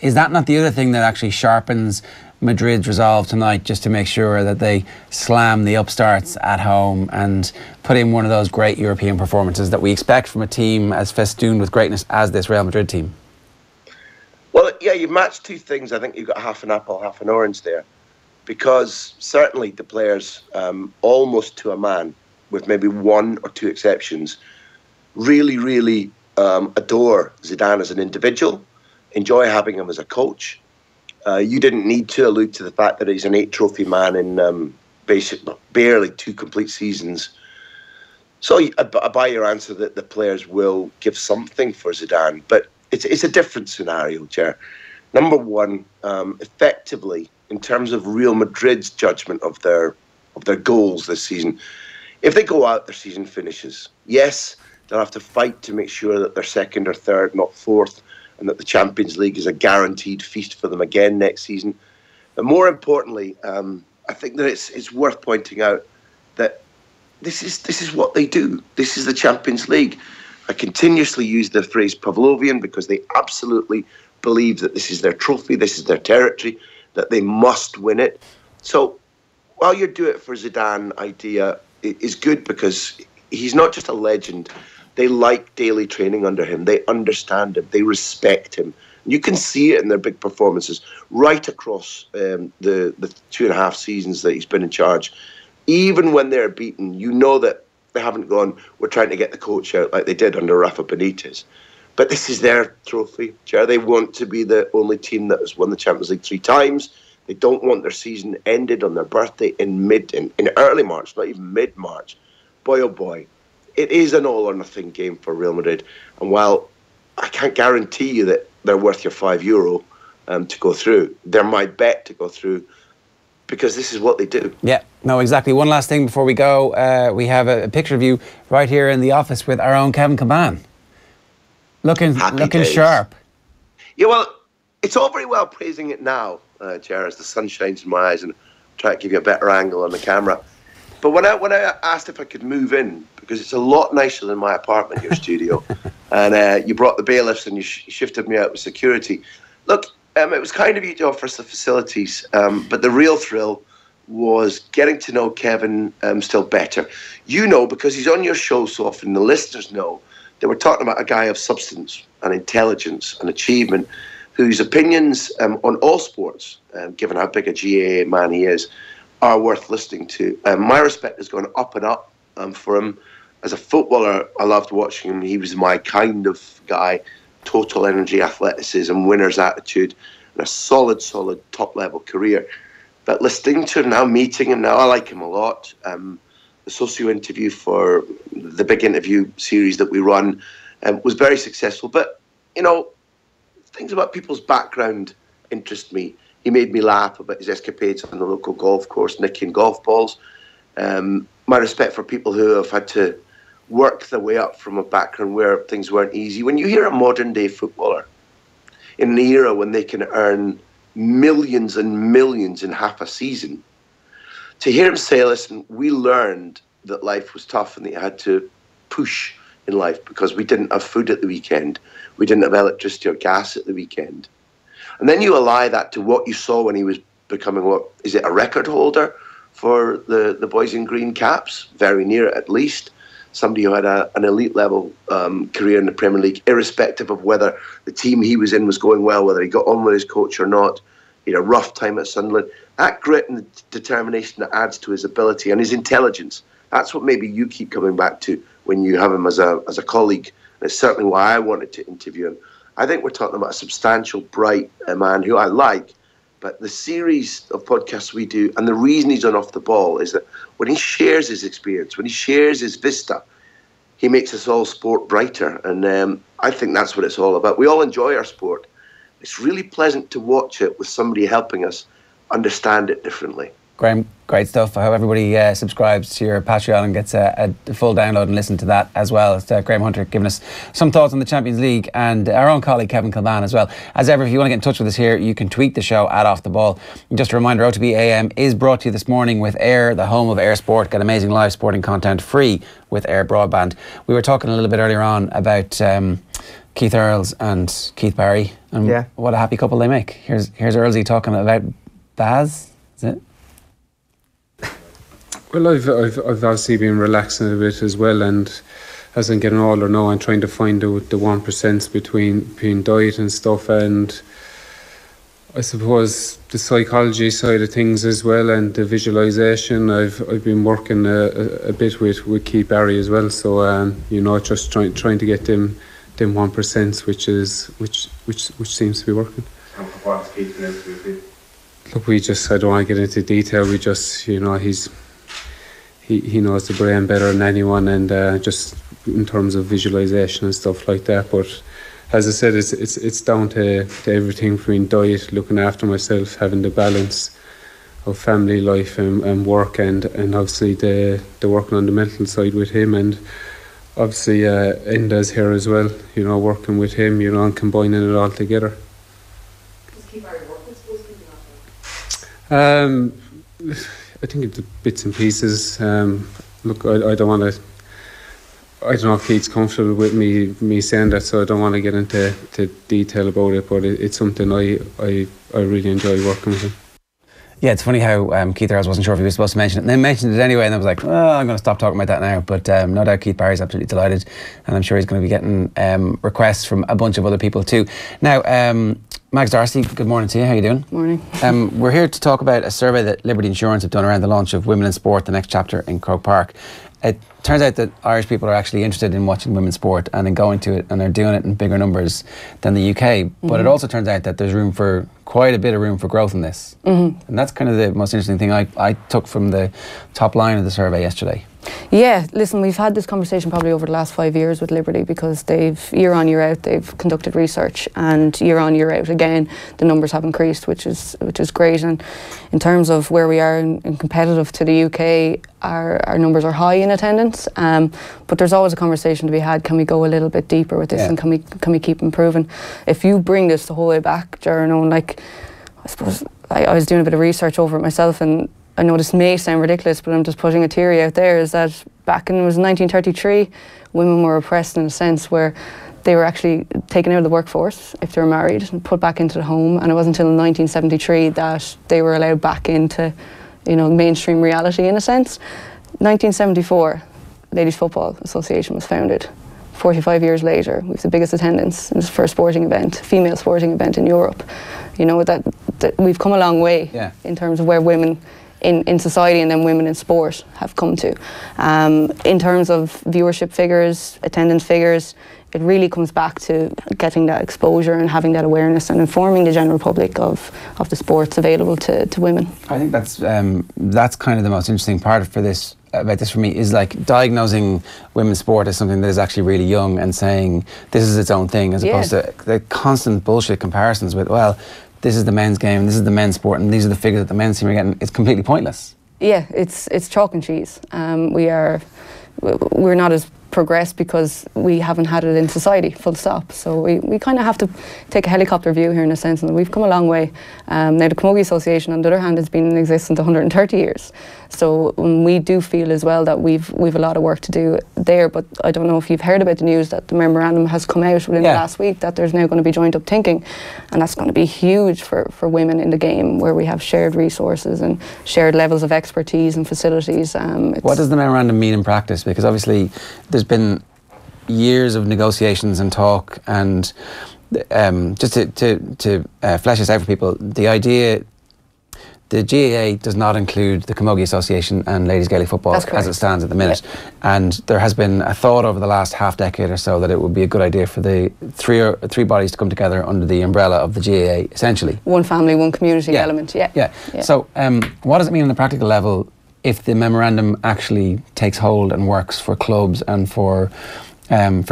is that not the other thing that actually sharpens Madrid's resolve tonight, just to make sure that they slam the upstarts at home and put in one of those great European performances that we expect from a team as festooned with greatness as this Real Madrid team? Well, yeah, you've matched 2 things. I think you've got half an apple, half an orange there. Because certainly the players, almost to a man, with maybe 1 or 2 exceptions, really, really adore Zidane as an individual, enjoy having him as a coach. You didn't need to allude to the fact that he's an 8-trophy man in barely 2 complete seasons. So I buy your answer that the players will give something for Zidane, but it's a different scenario, Ger. Number one, effectively, in terms of Real Madrid's judgment of their goals this season, if they go out, their season finishes. Yes, they'll have to fight to make sure that they're 2nd or 3rd, not 4th, and that the Champions League is a guaranteed feast for them again next season. But more importantly, I think that it's worth pointing out that this is what they do. This is the Champions League. I continuously use the phrase Pavlovian because they absolutely believe that this is their trophy, this is their territory, that they must win it. So while you do it for Zidane idea is good because he's not just a legend. They like daily training under him. They understand him. They respect him. You can see it in their big performances right across the 2.5 seasons that he's been in charge. Even when they're beaten, you know that they haven't gone, we're trying to get the coach out like they did under Rafa Benitez. But this is their trophy, Ger. They want to be the only team that has won the Champions League 3 times. They don't want their season ended on their birthday in early March, not even mid-March. Boy, oh boy, it is an all-or-nothing game for Real Madrid. And while I can't guarantee you that they're worth your €5 to go through, they're my bet to go through, because this is what they do. Yeah, no, exactly. One last thing before we go. We have a picture of you right here in the office with our own Kevin Caban. Looking sharp. Yeah, well, it's all very well praising it now, Ger, as the sun shines in my eyes and try to give you a better angle on the camera. But when I asked if I could move in, because it's a lot nicer than my apartment, your studio, and you brought the bailiffs and you shifted me out with security. Look, it was kind of you to offer us the facilities, but the real thrill was getting to know Kevin still better. You know, because he's on your show so often, the listeners know that we're talking about a guy of substance and intelligence and achievement, whose opinions on all sports, given how big a GAA man he is, are worth listening to. My respect has gone up and up for him. As a footballer, I loved watching him. He was my kind of guy. Total energy, athleticism, winner's attitude, and a solid top-level career. But listening to him now, meeting him now, I like him a lot. The socio interview for the big interview series that we run was very successful. But, you know, things about people's background interest me. He made me laugh about his escapades on the local golf course, nicking golf balls. My respect for people who have had to work their way up from a background where things weren't easy. When you hear a modern-day footballer in an era when they can earn millions and millions in half a season, to hear him say, listen, we learned that life was tough and that you had to push in life because we didn't have food at the weekend. We didn't have electricity or gas at the weekend. And then you ally that to what you saw when he was becoming, a record holder for the boys in green caps? Very near it, at least. Somebody who had an elite level career in the Premier League, irrespective of whether the team he was in was going well, whether he got on with his coach or not. He had a rough time at Sunderland. That grit and determination that adds to his ability and his intelligence. That's what maybe you keep coming back to when you have him as a colleague. And it's certainly why I wanted to interview him. I think we're talking about a substantial, bright man who I like. But the series of podcasts we do, and the reason he's on Off the Ball, is that when he shares his experience, when he shares his vista, he makes us all sport brighter. And I think that's what it's all about. We all enjoy our sport. It's really pleasant to watch it with somebody helping us understand it differently. Graham, great stuff. I hope everybody subscribes to your Patreon and gets a full download and listen to that as well. It's Graham Hunter giving us some thoughts on the Champions League, and our own colleague Kevin Caban as well. As ever, if you want to get in touch with us here, you can tweet the show at Off the Ball. And just a reminder, OTB AM is brought to you this morning with Air, the home of Air Sport. Get amazing live sporting content free with Air Broadband. We were talking a little bit earlier on about Keith Earls and Keith Barry, and what a happy couple they make. Here's Earlsy talking about Baz, is it? Well, I've obviously been relaxing a bit as well, and as I'm getting older now, I'm trying to find out the 1% between diet and stuff, and I suppose the psychology side of things as well, and the visualisation. I've been working a bit with Keith Barry as well, so just trying to get them 1%, which seems to be working. And what's Keith been able to do? Look, I don't want to get into detail. We just, he knows the brain better than anyone, and just in terms of visualisation and stuff like that. But as I said, it's down to everything between diet, looking after myself, having the balance of family life and work, and obviously the working on the mental side with him, and obviously Enda's here as well, working with him, and combining it all together. Does Keith Barry work with schools? I think it's bits and pieces. Look, I don't want to. I don't know if Keith's comfortable with me saying that, so I don't want to get into detail about it. But it's something I really enjoy working with him. Yeah, it's funny how Keith Earls wasn't sure if he was supposed to mention it, and then mentioned it anyway, and I was like, oh, I'm going to stop talking about that now. But no doubt Keith Barry's absolutely delighted, and I'm sure he's going to be getting requests from a bunch of other people too. Now, Mags Darcy, good morning to you. How are you doing? Morning. We're here to talk about a survey that Liberty Insurance have done around the launch of Women in Sport, the next chapter in Croke Park. It turns out that Irish people are actually interested in watching women's sport and in going to it, and they're doing it in bigger numbers than the UK. But it also turns out that there's quite a bit of room for growth in this. And that's kind of the most interesting thing I took from the top line of the survey yesterday. Yeah, listen, we've had this conversation probably over the last 5 years with Liberty, because they've, year on, year out, they've conducted research, and year on, year out, again, the numbers have increased, which is great. And in terms of where we are in competitive to the UK, our numbers are high in attendance, but there's always a conversation to be had. Can we go a little bit deeper with this, and can we keep improving? If you bring this the whole way back, Ger Eoin, like, I suppose I was doing a bit of research over it myself, and I know this may sound ridiculous, but I'm just putting a theory out there, is that back in 1933, women were oppressed in a sense where they were actually taken out of the workforce if they were married and put back into the home, and it wasn't until 1973 that they were allowed back into, mainstream reality in a sense. 1974, Ladies Football Association was founded. 45 years later, we have the biggest attendance for a sporting event, female sporting event in Europe. That we've come a long way in terms of where women in society and then women in sport have come to. In terms of viewership figures, attendance figures, it really comes back to getting that exposure and having that awareness and informing the general public of the sports available to women. I think that's kind of the most interesting part about this for me, is like diagnosing women's sport as something that is actually really young and saying this is its own thing, as opposed to the constant bullshit comparisons with, well, this is the men's game, this is the men's sport, and these are the figures that the men's team are getting. It's completely pointless. Yeah, it's chalk and cheese. We're not as progressed because we haven't had it in society, full stop. So we kind of have to take a helicopter view here in a sense, and we've come a long way. Now the Camogie Association, on the other hand, has been in existence 130 years. So we do feel as well that we've a lot of work to do there. But I don't know if you've heard about the news that the memorandum has come out within the last week, that there's now going to be joint up thinking, and that's going to be huge for women in the game, where we have shared resources and shared levels of expertise and facilities. What does the memorandum mean in practice? Because obviously there's been years of negotiations and talk, and just to flesh this out for people, the idea, the GAA does not include the Camogie Association and Ladies Gaelic Football as it stands at the minute. And there has been a thought over the last half decade or so that it would be a good idea for the three bodies to come together under the umbrella of the GAA, essentially. One family, one community element, So what does it mean on the practical level if the memorandum actually takes hold and works for clubs and for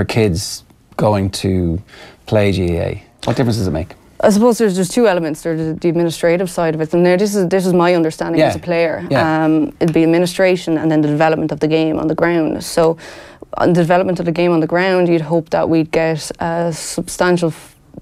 kids going to play GAA? What difference does it make? I suppose there's two elements. There's the administrative side of it, and now this is my understanding as a player. It'd be administration and then the development of the game on the ground. So on the development of the game on the ground, you'd hope that we'd get a substantial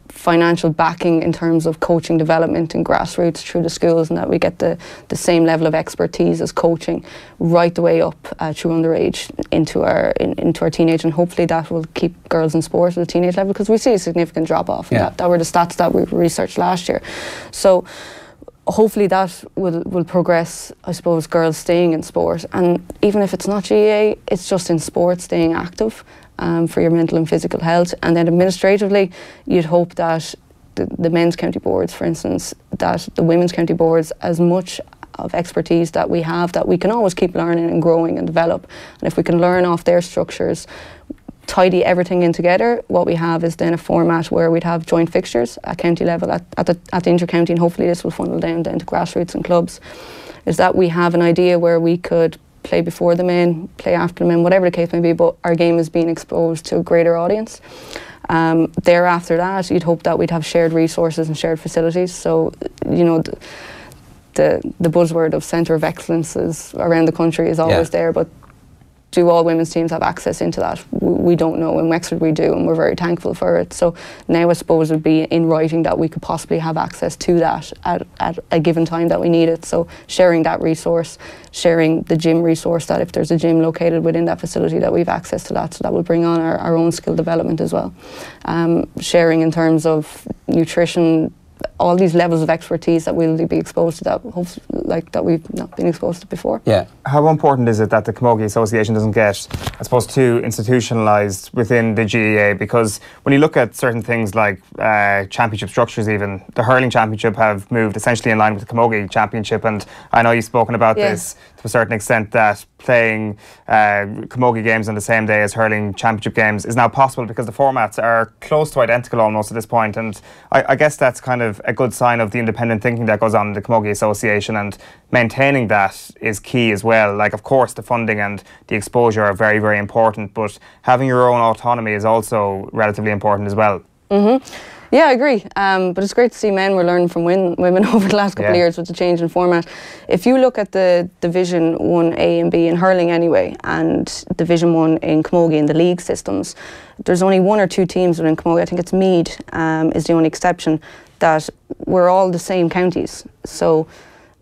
financial backing in terms of coaching development and grassroots through the schools, and that we get the same level of expertise as coaching right the way up through underage into our teenage, and hopefully that will keep girls in sport at the teenage level, because we see a significant drop off. That were the stats that we researched last year. So hopefully that will progress, I suppose, girls staying in sport, and even if it's not GAA, it's just in sport, staying active for your mental and physical health. And then administratively, you'd hope that the men's county boards, for instance, that the women's county boards, as much of expertise that we have, that we can always keep learning and growing and develop, and if we can learn off their structures, tidy everything in together, what we have is then a format where we'd have joint fixtures at county level, at the inter-county, and hopefully this will funnel down to grassroots and clubs, is that we have an idea where we could play before the men, play after the men, whatever the case may be, but our game is being exposed to a greater audience. Thereafter that, you'd hope that we'd have shared resources and shared facilities. So, the buzzword of centre of excellence is around the country is always there, but do all women's teams have access into that? We don't know. In Wexford we do, and we're very thankful for it. So now I suppose it would be in writing that we could possibly have access to that at a given time that we need it. So sharing that resource, sharing the gym resource, that if there's a gym located within that facility that we've access to that, so that will bring on our own skill development as well. Sharing in terms of nutrition, all these levels of expertise that we'll be exposed to, that hopefully, like, that we've not been exposed to before. Yeah. How important is it that the Camogie Association doesn't get, I suppose, too institutionalised within the GAA? Because when you look at certain things like championship structures, even the hurling championship have moved essentially in line with the Camogie championship, and I know you've spoken about this to a certain extent, that playing Camogie games on the same day as hurling championship games is now possible because the formats are close to identical almost at this point, and I guess that's kind of a good sign of the independent thinking that goes on in the Camogie Association, and maintaining that is key as well. Like, of course, the funding and the exposure are very, very important, but having your own autonomy is also relatively important as well. Yeah, I agree. But it's great to see men were learning from women over the last couple of years with the change in format. If you look at the Division 1A and B in hurling anyway, and Division 1 in Camogie in the league systems, there's only 1 or 2 teams within Camogie. I think it's Meath is the only exception, that we're all the same counties. So,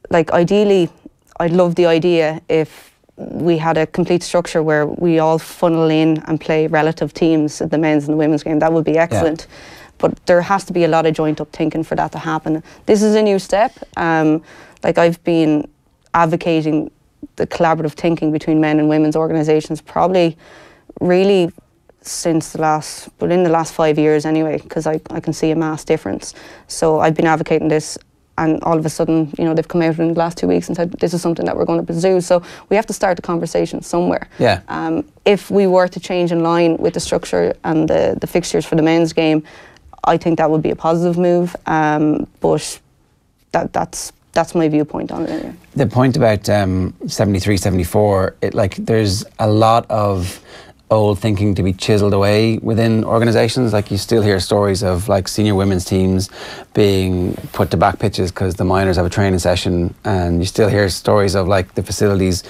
like, ideally, I'd love the idea if we had a complete structure where we all funnel in and play relative teams at the men's and the women's game. That would be excellent. Yeah. But there has to be a lot of joint up thinking for that to happen. This is a new step. Like, I've been advocating the collaborative thinking between men and women's organisations probably really since within the last 5 years anyway, because I can see a mass difference. So I've been advocating this, and all of a sudden, you know, they've come out in the last 2 weeks and said this is something that we're going to pursue. So we have to start the conversation somewhere. Yeah. If we were to change in line with the structure and the fixtures for the men's game, I think that would be a positive move, but that's my viewpoint on it anyway. The point about 73, 74, there's a lot of old thinking to be chiselled away within organisations. Like, you still hear stories of like senior women's teams being put to back pitches because the minors have a training session, and you still hear stories of like the facilities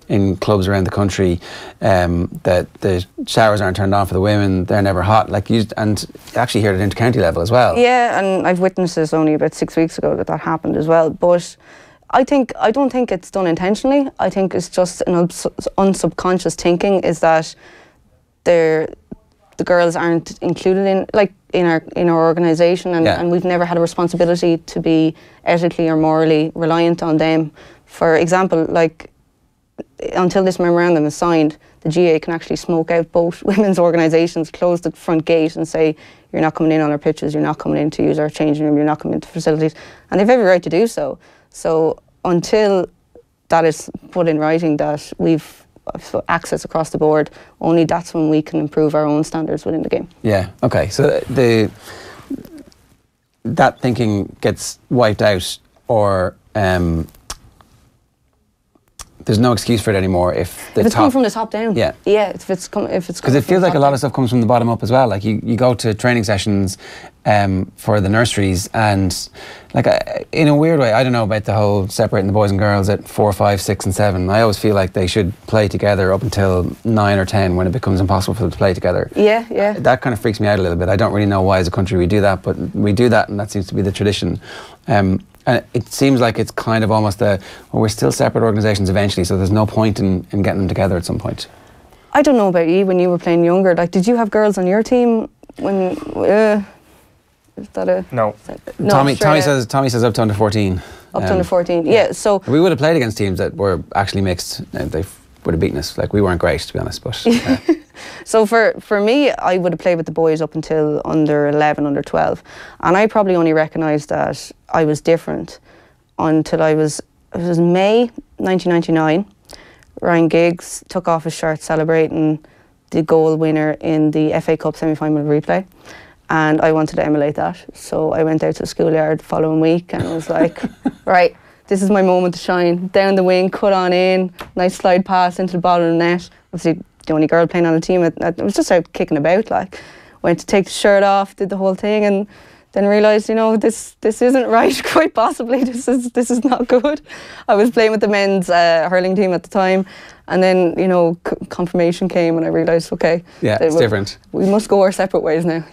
in clubs around the country that the showers aren't turned on for the women, they're never hot. And you actually hear it at inter-county level as well. Yeah, and I've witnessed this only about 6 weeks ago that happened as well. But I don't think it's done intentionally. I think it's just an unsubconscious thinking, is that the girls aren't included in our organisation, and we've never had a responsibility to be ethically or morally reliant on them. For example, like, until this memorandum is signed, the GA can actually smoke out both women's organisations, close the front gate and say, you're not coming in on our pitches, you're not coming in to use our changing room, you're not coming into facilities, and they've every right to do so. So until that is put in writing that we've access across the board, only that's when we can improve our own standards within the game. Yeah, okay, so that thinking gets wiped out, or there's no excuse for it anymore if it's coming from the top down. Yeah, if it's because it feels like a lot of stuff comes from the bottom up as well. Like, you go to training sessions for the nurseries, and like, in a weird way, I don't know about the whole separating the boys and girls at 4, 5, 6 and 7. I always feel like they should play together up until 9 or 10 when it becomes impossible for them to play together. Yeah. That kind of freaks me out a little bit. I don't really know why as a country we do that, but we do that, and that seems to be the tradition. And it seems like it's kind of almost we're still separate organisations eventually, so there's no point in getting them together at some point. I don't know about you when you were playing younger. Like, did you have girls on your team when? Is that a no? Tommy says up to under 14. Up to under 14, yeah. So we would have played against teams that were actually mixed. They would have beaten us. Like, we weren't great, to be honest, but. So for me, I would have played with the boys up until under 11, under 12, and I probably only recognised that I was different until it was May 1999. Ryan Giggs took off his shirt celebrating the goal winner in the FA Cup semi-final replay, and I wanted to emulate that. So I went out to the schoolyard the following week and was like, right, this is my moment to shine. Down the wing, cut on in, nice slide pass into the bottom of the net. Obviously, the only girl playing on the team. I was just out kicking about, like, went to take the shirt off, did the whole thing, and then realised, this isn't right. Quite possibly, this is not good. I was playing with the men's hurling team at the time, and then confirmation came, and I realised, okay, it's different. We must go our separate ways now,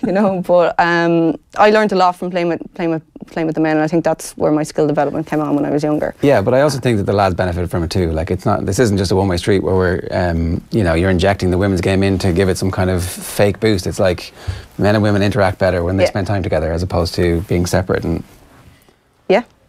But I learned a lot from playing with the men, and I think that's where my skill development came on when I was younger. Yeah, but I also think that the lads benefited from it too. Like, this isn't just a one-way street where we're, you're injecting the women's game in to give it some kind of fake boost. It's like men and women interact better when they spend time together, as opposed to being separate. And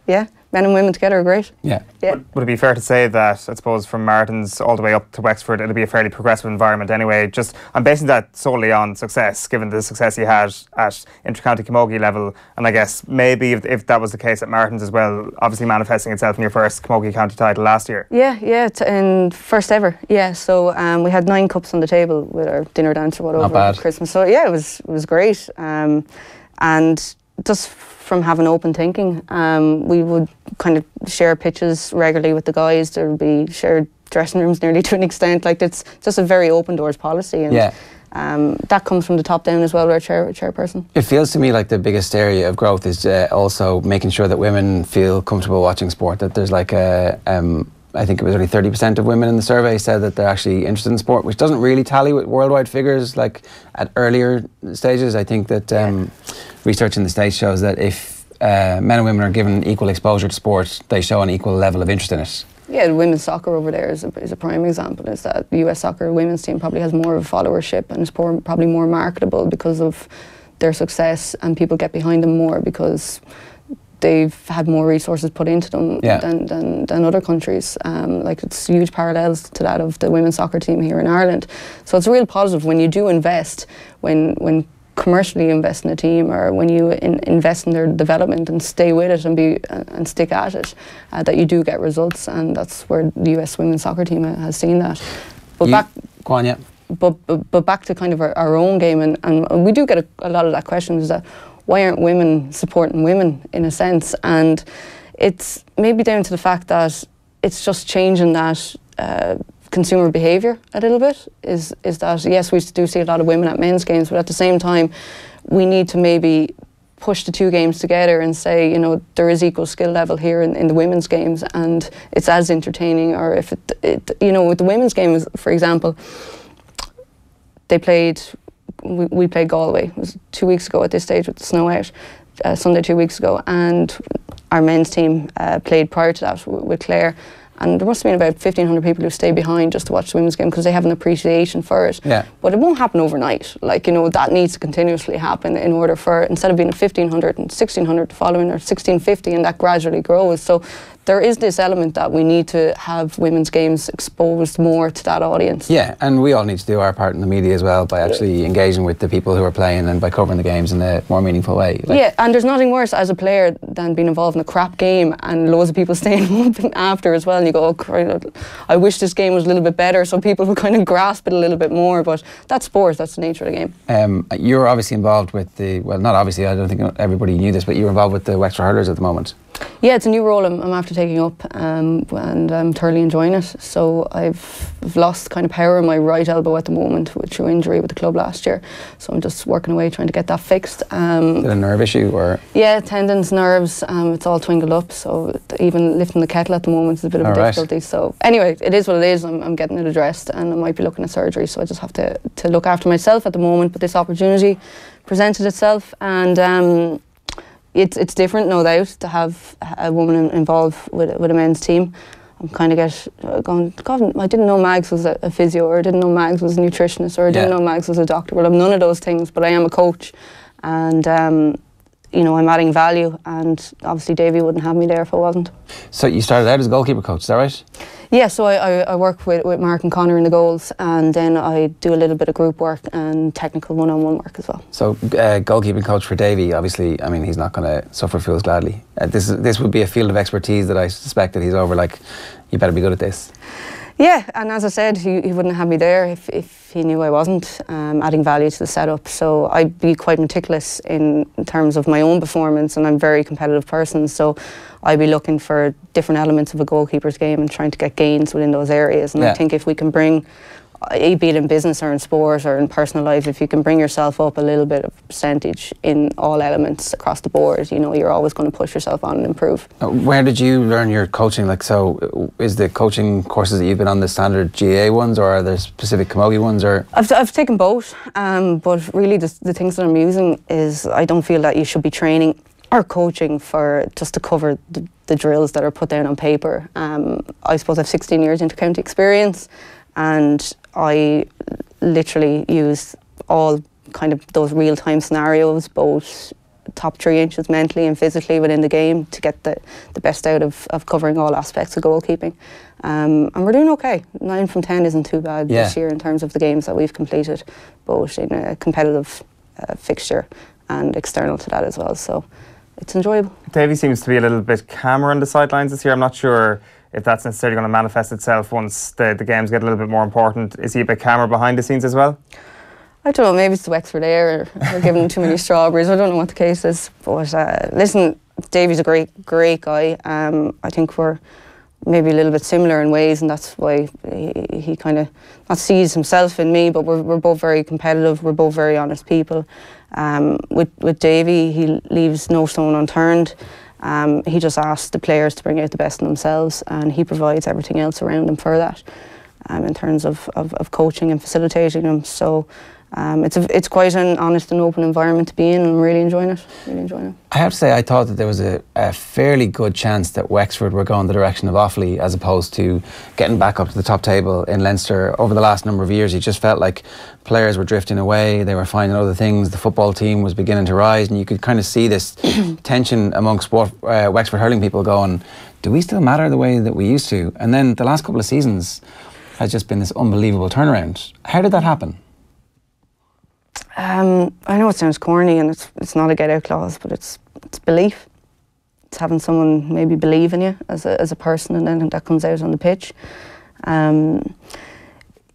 Yeah. Men and women together are great. Yeah. Would it be fair to say that, I suppose, from Martins all the way up to Wexford, it'll be a fairly progressive environment anyway? Just, I'm basing that solely on success, given the success you had at inter-county camogie level, and I guess maybe if that was the case at Martins as well, obviously manifesting itself in your first camogie county title last year. Yeah, in first ever. Yeah, so we had 9 cups on the table with our dinner dance or whatever over Christmas. So yeah, it was great. And just from having open thinking, we would kind of share pitches regularly with the guys. There would be shared dressing rooms nearly to an extent. Like, it's just a very open doors policy, and that comes from the top down as well, with our chairperson. It feels to me like the biggest area of growth is also making sure that women feel comfortable watching sport. That there's like I think it was only 30% of women in the survey said that they're actually interested in sport, which doesn't really tally with worldwide figures like at earlier stages. I think that research in the States shows that if men and women are given equal exposure to sport, they show an equal level of interest in it. Yeah, the women's soccer over there is a prime example. Is that the US soccer women's team probably has more of a followership and is probably more marketable because of their success, and people get behind them more because they've had more resources put into them than other countries. Like, it's huge parallels to that of the women's soccer team here in Ireland. So it's a real positive when you do invest, when commercially invest in a team, or when you invest in their development and stay with it and stick at it, that you do get results, and that's where the US women's soccer team has seen that. But But back to kind of our own game, and we do get a lot of that question, is that why aren't women supporting women in a sense? And it's maybe down to the fact that it's just changing that consumer behaviour a little bit. Is that, yes, we do see a lot of women at men's games, but at the same time we need to maybe push the two games together and say, you know, there is equal skill level here in the women's games, and it's as entertaining. Or if it you know, with the women's games, for example, we played Galway. It was 2 weeks ago at this stage with the snow out, Sunday 2 weeks ago, and our men's team played prior to that with Clare, and there must have been about 1,500 people who stayed behind just to watch the women's game because they have an appreciation for it. Yeah. But it won't happen overnight. Like, you know, that needs to continuously happen in order for, instead of being 1,500 and 1,600 following, or 1,650, and that gradually grows. So there is this element that we need to have women's games exposed more to that audience. Yeah, and we all need to do our part in the media as well by actually engaging with the people who are playing and by covering the games in a more meaningful way. Like, yeah, and there's nothing worse as a player than being involved in a crap game and loads of people staying up after as well, and you go, oh, Christ, I wish this game was a little bit better, so people would kind of grasp it a little bit more. But that's sport, that's the nature of the game. You're obviously involved with the, well, not obviously, I don't think everybody knew this, but you're involved with the Wexford hurlers at the moment. Yeah, it's a new role I'm after taking up, and I'm thoroughly enjoying it. So I've lost kind of power in my right elbow at the moment through injury with the club last year. So I'm just working away trying to get that fixed. Is it a nerve issue or? Yeah, tendons, nerves, it's all twinkled up. So even lifting the kettle at the moment is a bit of a difficulty. So anyway, it is what it is. I'm getting it addressed, and I might be looking at surgery. So I just have to look after myself at the moment. But this opportunity presented itself, and it's different, no doubt, to have a woman involved with a men's team. I'm kind of going, God, I didn't know Mags was a physio, or I didn't know Mags was a nutritionist, or I didn't know Mags was a doctor. Well, I'm none of those things, but I am a coach, and you know, I'm adding value, and obviously Davy wouldn't have me there if I wasn't. So you started out as a goalkeeper coach, is that right? Yeah, so I work with Mark and Connor in the goals, and then I do a little bit of group work and technical one-on-one work as well. So goalkeeping coach for Davy, obviously, I mean, he's not going to suffer fools gladly. This would be a field of expertise that I suspect that he's over, like, you better be good at this. Yeah, and as I said, he wouldn't have me there if he knew I wasn't adding value to the setup. So I'd be quite meticulous in terms of my own performance, and I'm a very competitive person, so I'd be looking for different elements of a goalkeeper's game and trying to get gains within those areas. And I think if we can bring, be it in business or in sport or in personal life, if you can bring yourself up a little bit of percentage in all elements across the board, you know, you're always going to push yourself on and improve. Where did you learn your coaching? Like, so is the coaching courses that you've been on the standard GA ones, or are there specific camogie ones? Or I've taken both, but really the things that I'm using is, I don't feel that you should be training or coaching for just to cover the drills that are put down on paper. I suppose I've 16 years inter-county experience, and I literally use all kind of those real-time scenarios, both top 3 inches mentally and physically within the game to get the best out of covering all aspects of goalkeeping. And we're doing okay. 9 from 10 isn't too bad this year in terms of the games that we've completed, both in a competitive fixture and external to that as well. So it's enjoyable. Davy seems to be a little bit calmer on the sidelines this year. I'm not sure if that's necessarily going to manifest itself once the games get a little bit more important. Is he a bit calmer behind the scenes as well? I don't know, maybe it's the Wexford air, or we're giving him too many strawberries. I don't know what the case is. But listen, Davy's a great guy. I think we're maybe a little bit similar in ways, and that's why he kind of not sees himself in me, but we're both very competitive. We're both very honest people. With Davy, he leaves no stone unturned. He just asks the players to bring out the best in themselves, and he provides everything else around them for that, in terms of coaching and facilitating them. So it's quite an honest and open environment to be in, and I'm really enjoying it. I have to say, I thought that there was a fairly good chance that Wexford were going the direction of Offaly as opposed to getting back up to the top table in Leinster. Over the last number of years, you just felt like players were drifting away, they were finding other things, the football team was beginning to rise, and you could kind of see this tension amongst Wexford hurling people going, do we still matter the way that we used to? And then the last couple of seasons has just been this unbelievable turnaround. How did that happen? I know it sounds corny, and it's not a get out clause, but it's belief. It's having someone maybe believe in you as a person, and then that comes out on the pitch.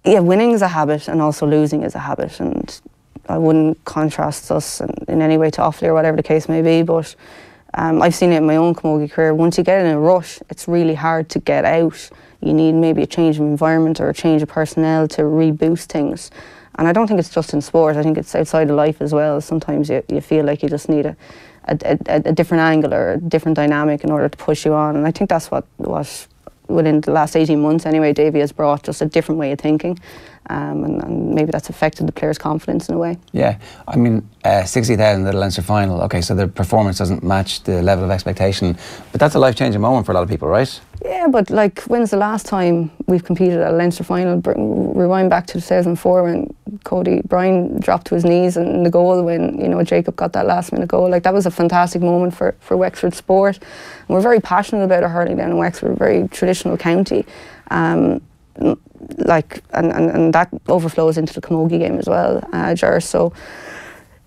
Winning is a habit, and also losing is a habit, and I wouldn't contrast us in any way to Offaly or whatever the case may be, but I've seen it in my own camogie career. Once you get in a rush, it's really hard to get out. You need maybe a change of environment or a change of personnel to reboost things. And I don't think it's just in sport, I think it's outside of life as well. Sometimes you feel like you just need a different angle or a different dynamic in order to push you on. And I think that's what within the last 18 months anyway, Davy has brought just a different way of thinking. And maybe that's affected the players' confidence in a way. Yeah, I mean, 60,000 at the Leinster final, okay, so the performance doesn't match the level of expectation, but that's a life-changing moment for a lot of people, right? Yeah, but like, when's the last time we've competed at a Leinster final? Rewind back to 2004 when Cody Bryan dropped to his knees in the goal when, you know, Jacob got that last-minute goal. Like, that was a fantastic moment for Wexford sport. And we're very passionate about our hurling down in Wexford, a very traditional county. And that overflows into the camogie game as well, Ger. So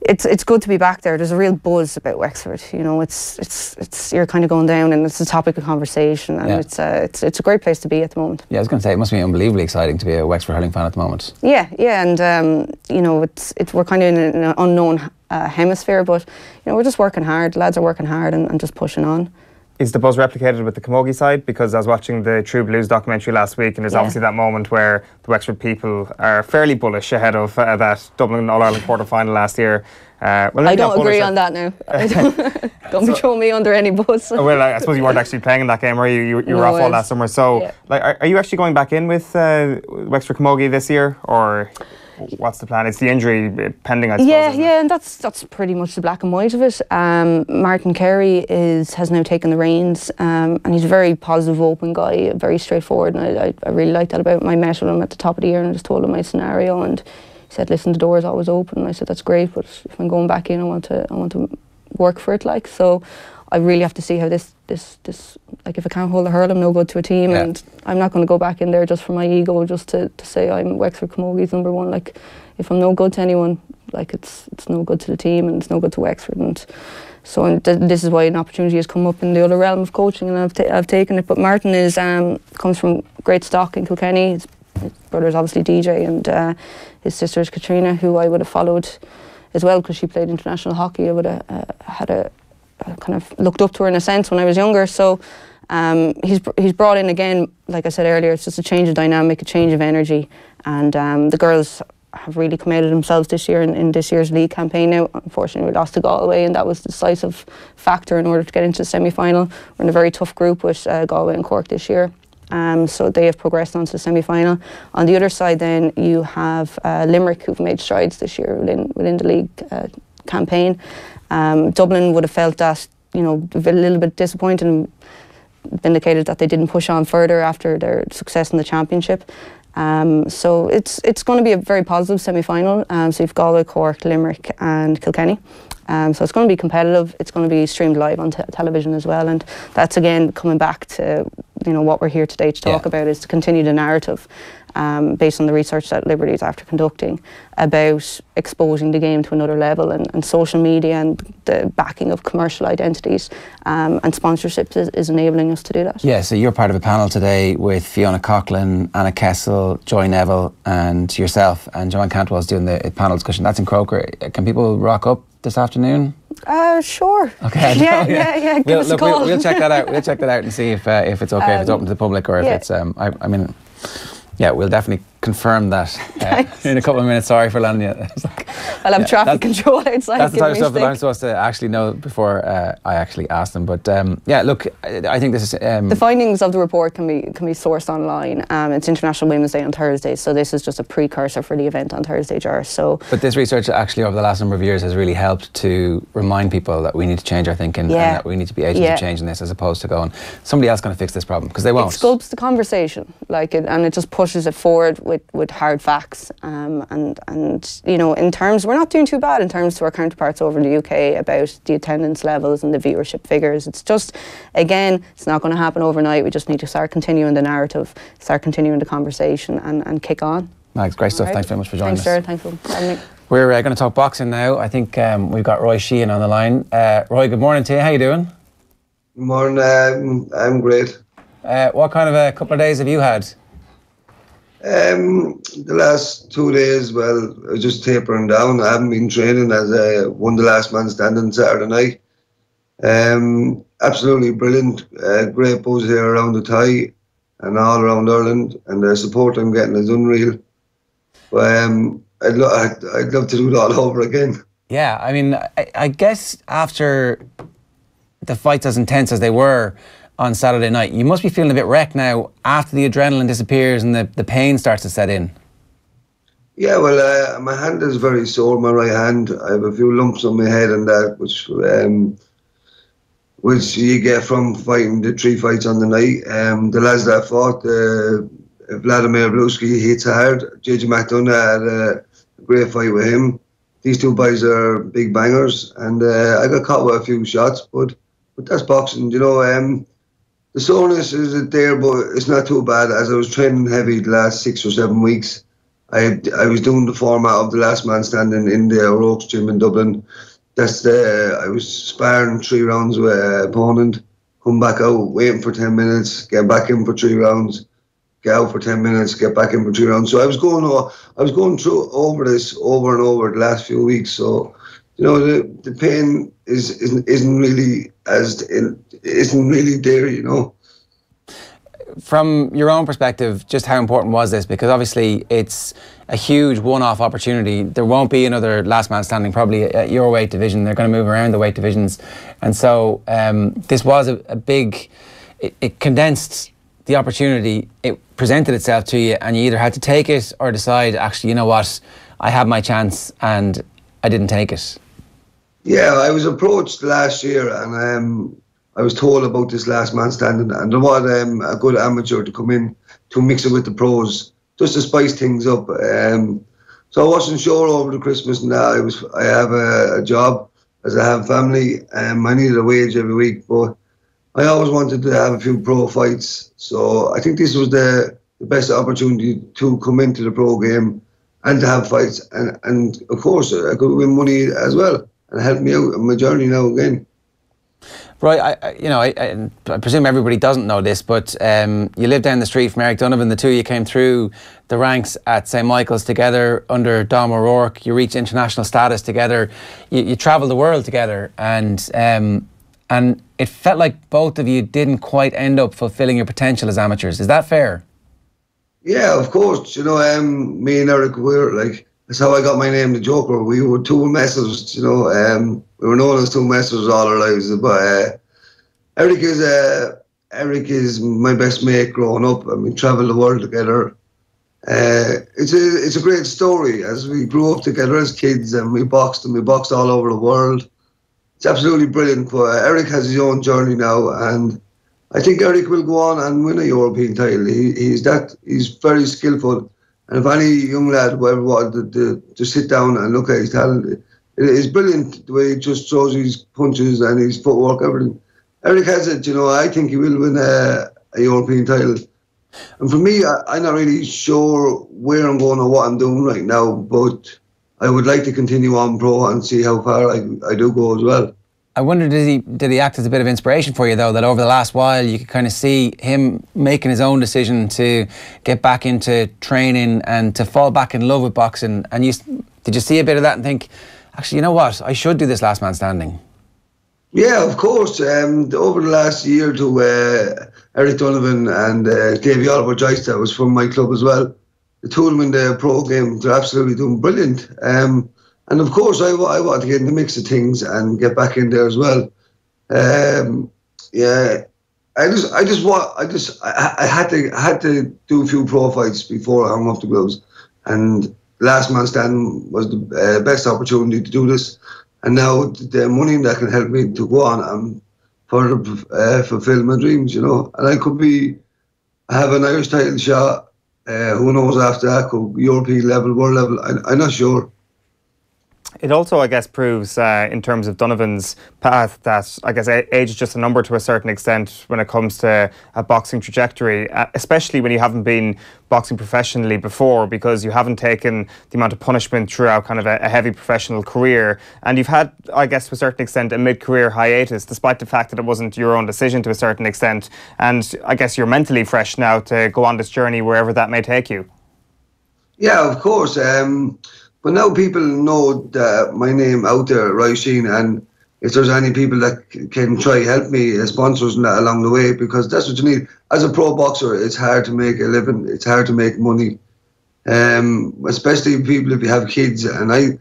it's good to be back there. There's a real buzz about Wexford. You know, it's you're kind of going down, and it's a topic of conversation, and it's a great place to be at the moment. Yeah, I was going to say, it must be unbelievably exciting to be a Wexford hurling fan at the moment. Yeah, and you know, we're kind of in an unknown hemisphere, but you know, we're just working hard. The lads are working hard and just pushing on. Is the buzz replicated with the camogie side? Because I was watching the True Blues documentary last week, and there's obviously that moment where the Wexford people are fairly bullish ahead of that Dublin All-Ireland quarter-final last year. Well, I don't agree on that now. Don't be throwing me under any bus. Well, I suppose you weren't actually playing in that game, were you? You were off all last summer. So, are you actually going back in with Wexford Camogie this year, or what's the plan? It's the injury pending, I suppose. Yeah, and that's pretty much the black and white of it. Martin Carey has now taken the reins, and he's a very positive, open guy, very straightforward, and I really like that about him. I met with him at the top of the year and just told him my scenario, and he said, "Listen, the door is always open." And I said, "That's great, but if I'm going back in, I want to work for it." Like, so I really have to see how this like, if I can't hold a hurl, I'm no good to a team, and I'm not going to go back in there just for my ego, just to say I'm Wexford Camogie's #1. Like, if I'm no good to anyone, like, it's no good to the team, and it's no good to Wexford. And so this is why an opportunity has come up in the other realm of coaching, and I've taken it. But Martin comes from great stock in Kilkenny. His brother's obviously DJ, and his sister's Katrina, who I would have followed as well because she played international hockey. I would have kind of looked up to her in a sense when I was younger. So he's brought in, again, like I said earlier, it's just a change of dynamic, a change of energy, and the girls have really come out of themselves this year in this year's league campaign. Now, unfortunately, we lost to Galway, and that was the decisive factor in order to get into the semi-final. We're in a very tough group with Galway and Cork this year. So they have progressed on to the semi-final. On the other side then, you have Limerick, who've made strides this year within the league campaign. Dublin would have felt that, you know, a little bit disappointed and vindicated that they didn't push on further after their success in the championship. So it's going to be a very positive semi-final. So you've Galway, Cork, Limerick and Kilkenny. So it's going to be competitive. It's going to be streamed live on television as well, and that's again coming back to what we're here today to talk about, is to continue the narrative based on the research that Liberty is after conducting about exposing the game to another level, and social media and the backing of commercial identities and sponsorships is enabling us to do that. Yeah, so you're part of a panel today with Fiona Coughlin, Anna Kessel, Joy Neville and yourself, and Joanne Cantwell's doing the panel discussion. That's in Croker. Can people rock up this afternoon? Sure. Okay. Yeah. Give us a call. We'll check that out. We'll check that out and see if it's okay, if it's open to the public, or if it's. I mean, we'll definitely confirm that in a couple of minutes. Sorry for landing you. I'll have traffic control outside. That's the type of stuff that I'm supposed to actually know before I actually ask them. But look, I think this is the findings of the report can be sourced online. It's International Women's Day on Thursday, so this is just a precursor for the event on Thursday, Ger. But this research actually over the last number of years has really helped to remind people that we need to change our thinking and that we need to be agents of change in this, as opposed to going, somebody else going to fix this problem, because they won't. It sculpts the conversation, and it just pushes it forward with hard facts. And in terms, we're not doing too bad in terms to our counterparts over in the UK about the attendance levels and the viewership figures. It's just, again, it's not going to happen overnight. We just need to start continuing the narrative, start continuing the conversation and kick on. Mags, great stuff. Right. Thanks very much for joining us. Thanks, Ger. Thanks for having me. We're going to talk boxing now. I think we've got Roy Sheahan on the line. Roy, good morning to you. How you doing? Good morning. I'm great. What kind of a couple of days have you had? The last 2 days, well, I was just tapering down. I haven't been training, as I won the last man standing Saturday night. Absolutely brilliant. Great buzz here around the tie and all around Ireland, and the support I'm getting is unreal. But I'd love to do it all over again. Yeah, I mean, I guess after the fights as intense as they were on Saturday night, you must be feeling a bit wrecked now after the adrenaline disappears and the pain starts to set in. Yeah, well, my hand is very sore, my right hand. I have a few lumps on my head and that, which you get from fighting the 3 fights on the night. The lads that fought, Vladimir Bluski hits hard. JJ McDonough had a great fight with him. These 2 boys are big bangers, and I got caught with a few shots, but that's boxing, The soreness is there, but it's not too bad. As I was training heavy the last 6 or 7 weeks, I was doing the format of the last man standing in the Oaks gym in Dublin. I was sparring 3 rounds with an opponent, come back out, waiting for 10 minutes, get back in for 3 rounds, get out for 10 minutes, get back in for 3 rounds. So I was going through over this over and over the last few weeks. So the pain isn't really there, From your own perspective, just how important was this? Because obviously it's a huge one-off opportunity. There won't be another last man standing probably at your weight division. They're going to move around the weight divisions. And so this was a big, it condensed the opportunity. It presented itself to you, and you either had to take it or decide, actually, you know what, I had my chance and I didn't take it. Yeah, I was approached last year, and I was told about this last man standing, and there was a good amateur to come in to mix it with the pros, just to spice things up. So I wasn't sure over the Christmas and that. I have a job, as I have family, I needed a wage every week, but I always wanted to have a few pro fights. So I think this was the best opportunity to come into the pro game and to have fights, and of course I could win money as well and help me out on my journey now again. Right, I presume everybody doesn't know this, but you lived down the street from Eric Donovan. The two of you came through the ranks at St. Michael's together under Dom O'Rourke. You reached international status together. You travelled the world together, and it felt like both of you didn't quite end up fulfilling your potential as amateurs. Is that fair? Yeah, of course. Me and Eric were like, that's how I got my name, the Joker. We were two messers, we were known as two messers all our lives. But Eric is my best mate growing up, and we travelled the world together. It's a great story, as we grew up together as kids, and we boxed all over the world. It's absolutely brilliant. But Eric has his own journey now, and I think Eric will go on and win a European title. He's very skillful. And if any young lad whoever wanted to sit down and look at his talent, it is brilliant the way he just throws his punches and his footwork, everything. Eric has it, I think he will win a European title. And for me, I'm not really sure where I'm going or what I'm doing right now, but I would like to continue on pro and see how far I do go as well. I wonder, did he act as a bit of inspiration for you, though, that over the last while you could kind of see him making his own decision to get back into training and to fall back in love with boxing? And did you see a bit of that and think, actually, you know what, I should do this last man standing? Yeah, of course. Over the last year to Eric Donovan and Davy Fitzgerald, that was from my club as well. The two of them in the pro game, they're absolutely doing brilliant. And of course, I want to get in the mix of things and get back in there as well. Yeah, I had to do a few pro fights before I hung up the gloves, and last man standing was the best opportunity to do this. And now the money that can help me to go on and further fulfill my dreams, And I have an Irish title shot. Who knows after that? Could European level, world level? I'm not sure. It also, I guess, proves in terms of Donovan's path that, I guess, age is just a number to a certain extent when it comes to a boxing trajectory, especially when you haven't been boxing professionally before, because you haven't taken the amount of punishment throughout kind of a heavy professional career. And you've had, I guess, to a certain extent, a mid-career hiatus, despite the fact that it wasn't your own decision to a certain extent. And I guess you're mentally fresh now to go on this journey wherever that may take you. Yeah, of course. But now people know my name out there, Sheahan, and if there's any people that can try help me, sponsors and that along the way, because that's what you need. As a pro boxer, it's hard to make a living, it's hard to make money, especially people if you have kids. And I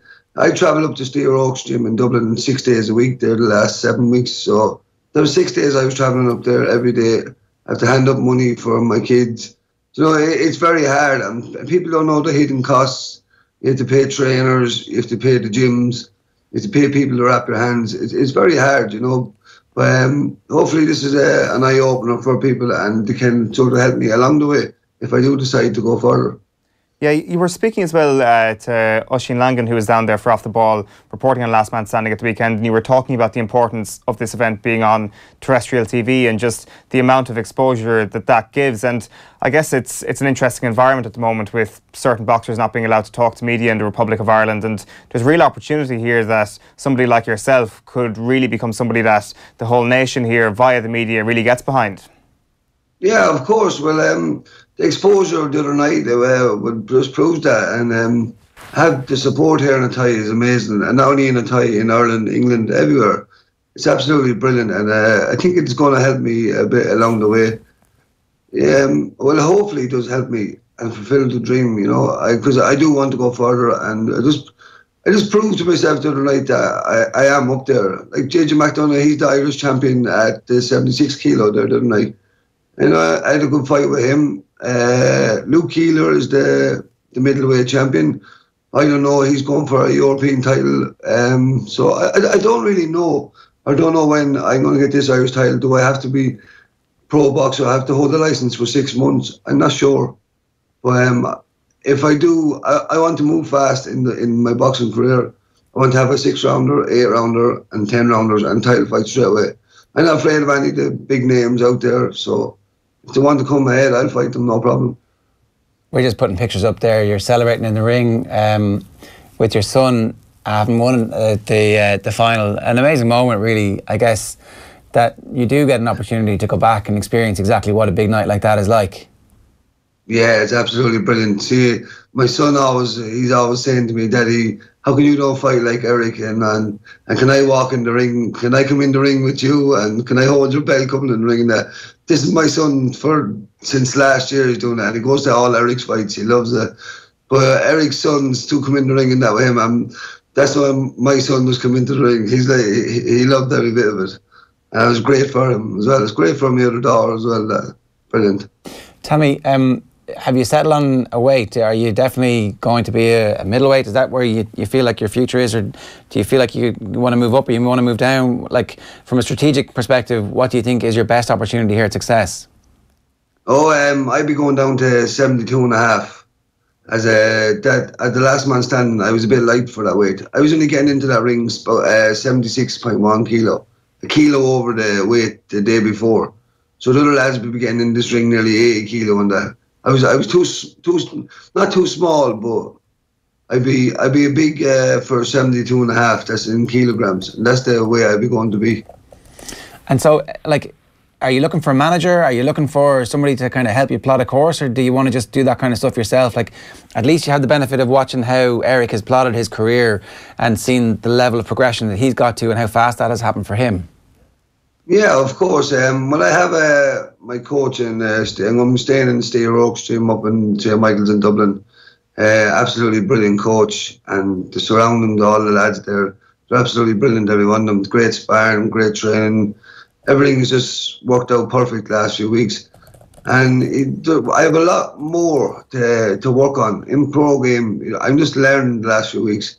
travel up to Steer Oaks Gym in Dublin 6 days a week there the last 7 weeks. So there were 6 days I was travelling up there every day. I have to hand up money for my kids. So it's very hard, and people don't know the hidden costs. You have to pay trainers, you have to pay the gyms, you have to pay people to wrap your hands. It's very hard, But hopefully this is an eye-opener for people, and they can sort of help me along the way if I do decide to go further. Yeah, you were speaking as well to Oisin Langan, who was down there for Off the Ball, reporting on Last Man Standing at the weekend, and you were talking about the importance of this event being on terrestrial TV and just the amount of exposure that gives. And I guess it's an interesting environment at the moment with certain boxers not being allowed to talk to media in the Republic of Ireland, and there's real opportunity here that somebody like yourself could really become somebody that the whole nation here via the media really gets behind. Yeah, of course. Well, the exposure the other night would just prove that, and have the support here in Athy is amazing, and not only in Athy, in Ireland, England, everywhere. It's absolutely brilliant, and I think it's going to help me a bit along the way. Well, hopefully it does help me and fulfill the dream, because I do want to go further, and I just proved to myself the other night that I am up there. Like JJ McDonough, he's the Irish champion at the 76 kilo there the other night. I had a good fight with him. Luke Keeler is the middleweight champion. I don't know, he's going for a European title. So I don't really know. I don't know when I'm going to get this Irish title. Do I have to be pro boxer? I have to hold a license for 6 months. I'm not sure. But if I do, I want to move fast in my boxing career. I want to have a 6-rounder, 8-rounder and 10-rounders and title fights straight away. I'm not afraid of any of the big names out there, so if they want to come ahead, I'll fight them, no problem. We're just putting pictures up there. You're celebrating in the ring with your son having won the final. An amazing moment, really, I guess, that you do get an opportunity to go back and experience exactly what a big night like that is like. Yeah, it's absolutely brilliant. See, my son he's always saying to me, Daddy, how can you not fight like Eric? And can I walk in the ring? Can I come in the ring with you? And can I hold your belt coming in the ring? And this is my son since last year. He's doing that. And he goes to all Eric's fights. He loves it. But Eric's sons do come in the ring and that with him. That's why my son was coming into the ring. He's like, he loved every bit of it. And it was great for him as well. It's great for my other daughter as well. Brilliant. Tell me, have you settled on a weight? Are you definitely going to be a middleweight? Is that where you feel like your future is, or do you feel like you want to move up or you want to move down? Like, from a strategic perspective, what do you think is your best opportunity here at success? I'd be going down to 72.5. As the last man standing, I was a bit light for that weight. I was only getting into that ring about 76.1 kilo, a kilo over the weight the day before. So the other lads would be getting in this ring nearly 80 kilo, and I was too not too small, but I'd be a big for 72.5. That's in kilograms, and that's the way I'd be going to be. And so, like, are you looking for a manager? Are you looking for somebody to kind of help you plot a course, or do you want to just do that kind of stuff yourself? Like, at least you have the benefit of watching how Eric has plotted his career and seen the level of progression that he's got to and how fast that has happened for him. Yeah, of course. When I have my coach I'm staying in the Stair Oak Stream up in St. Michael's in Dublin. Absolutely brilliant coach, and the surrounding, all the lads there, they're absolutely brilliant, every one of them. Great sparring, great training. Everything's just worked out perfect the last few weeks. And I have a lot more to work on in pro game. I'm just learning the last few weeks.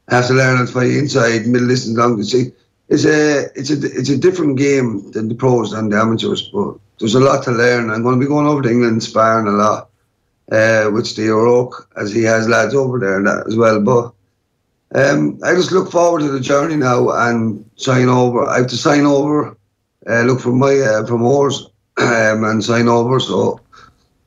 I have to learn how to fight inside, middle distance, long distance. It's a different game than the pros and the amateurs, but there's a lot to learn. I'm going to be going over to England sparring a lot with Steve O'Rourke, as he has lads over there and that as well. But I just look forward to the journey now and sign over. I have to sign over, look for my promoters and sign over. So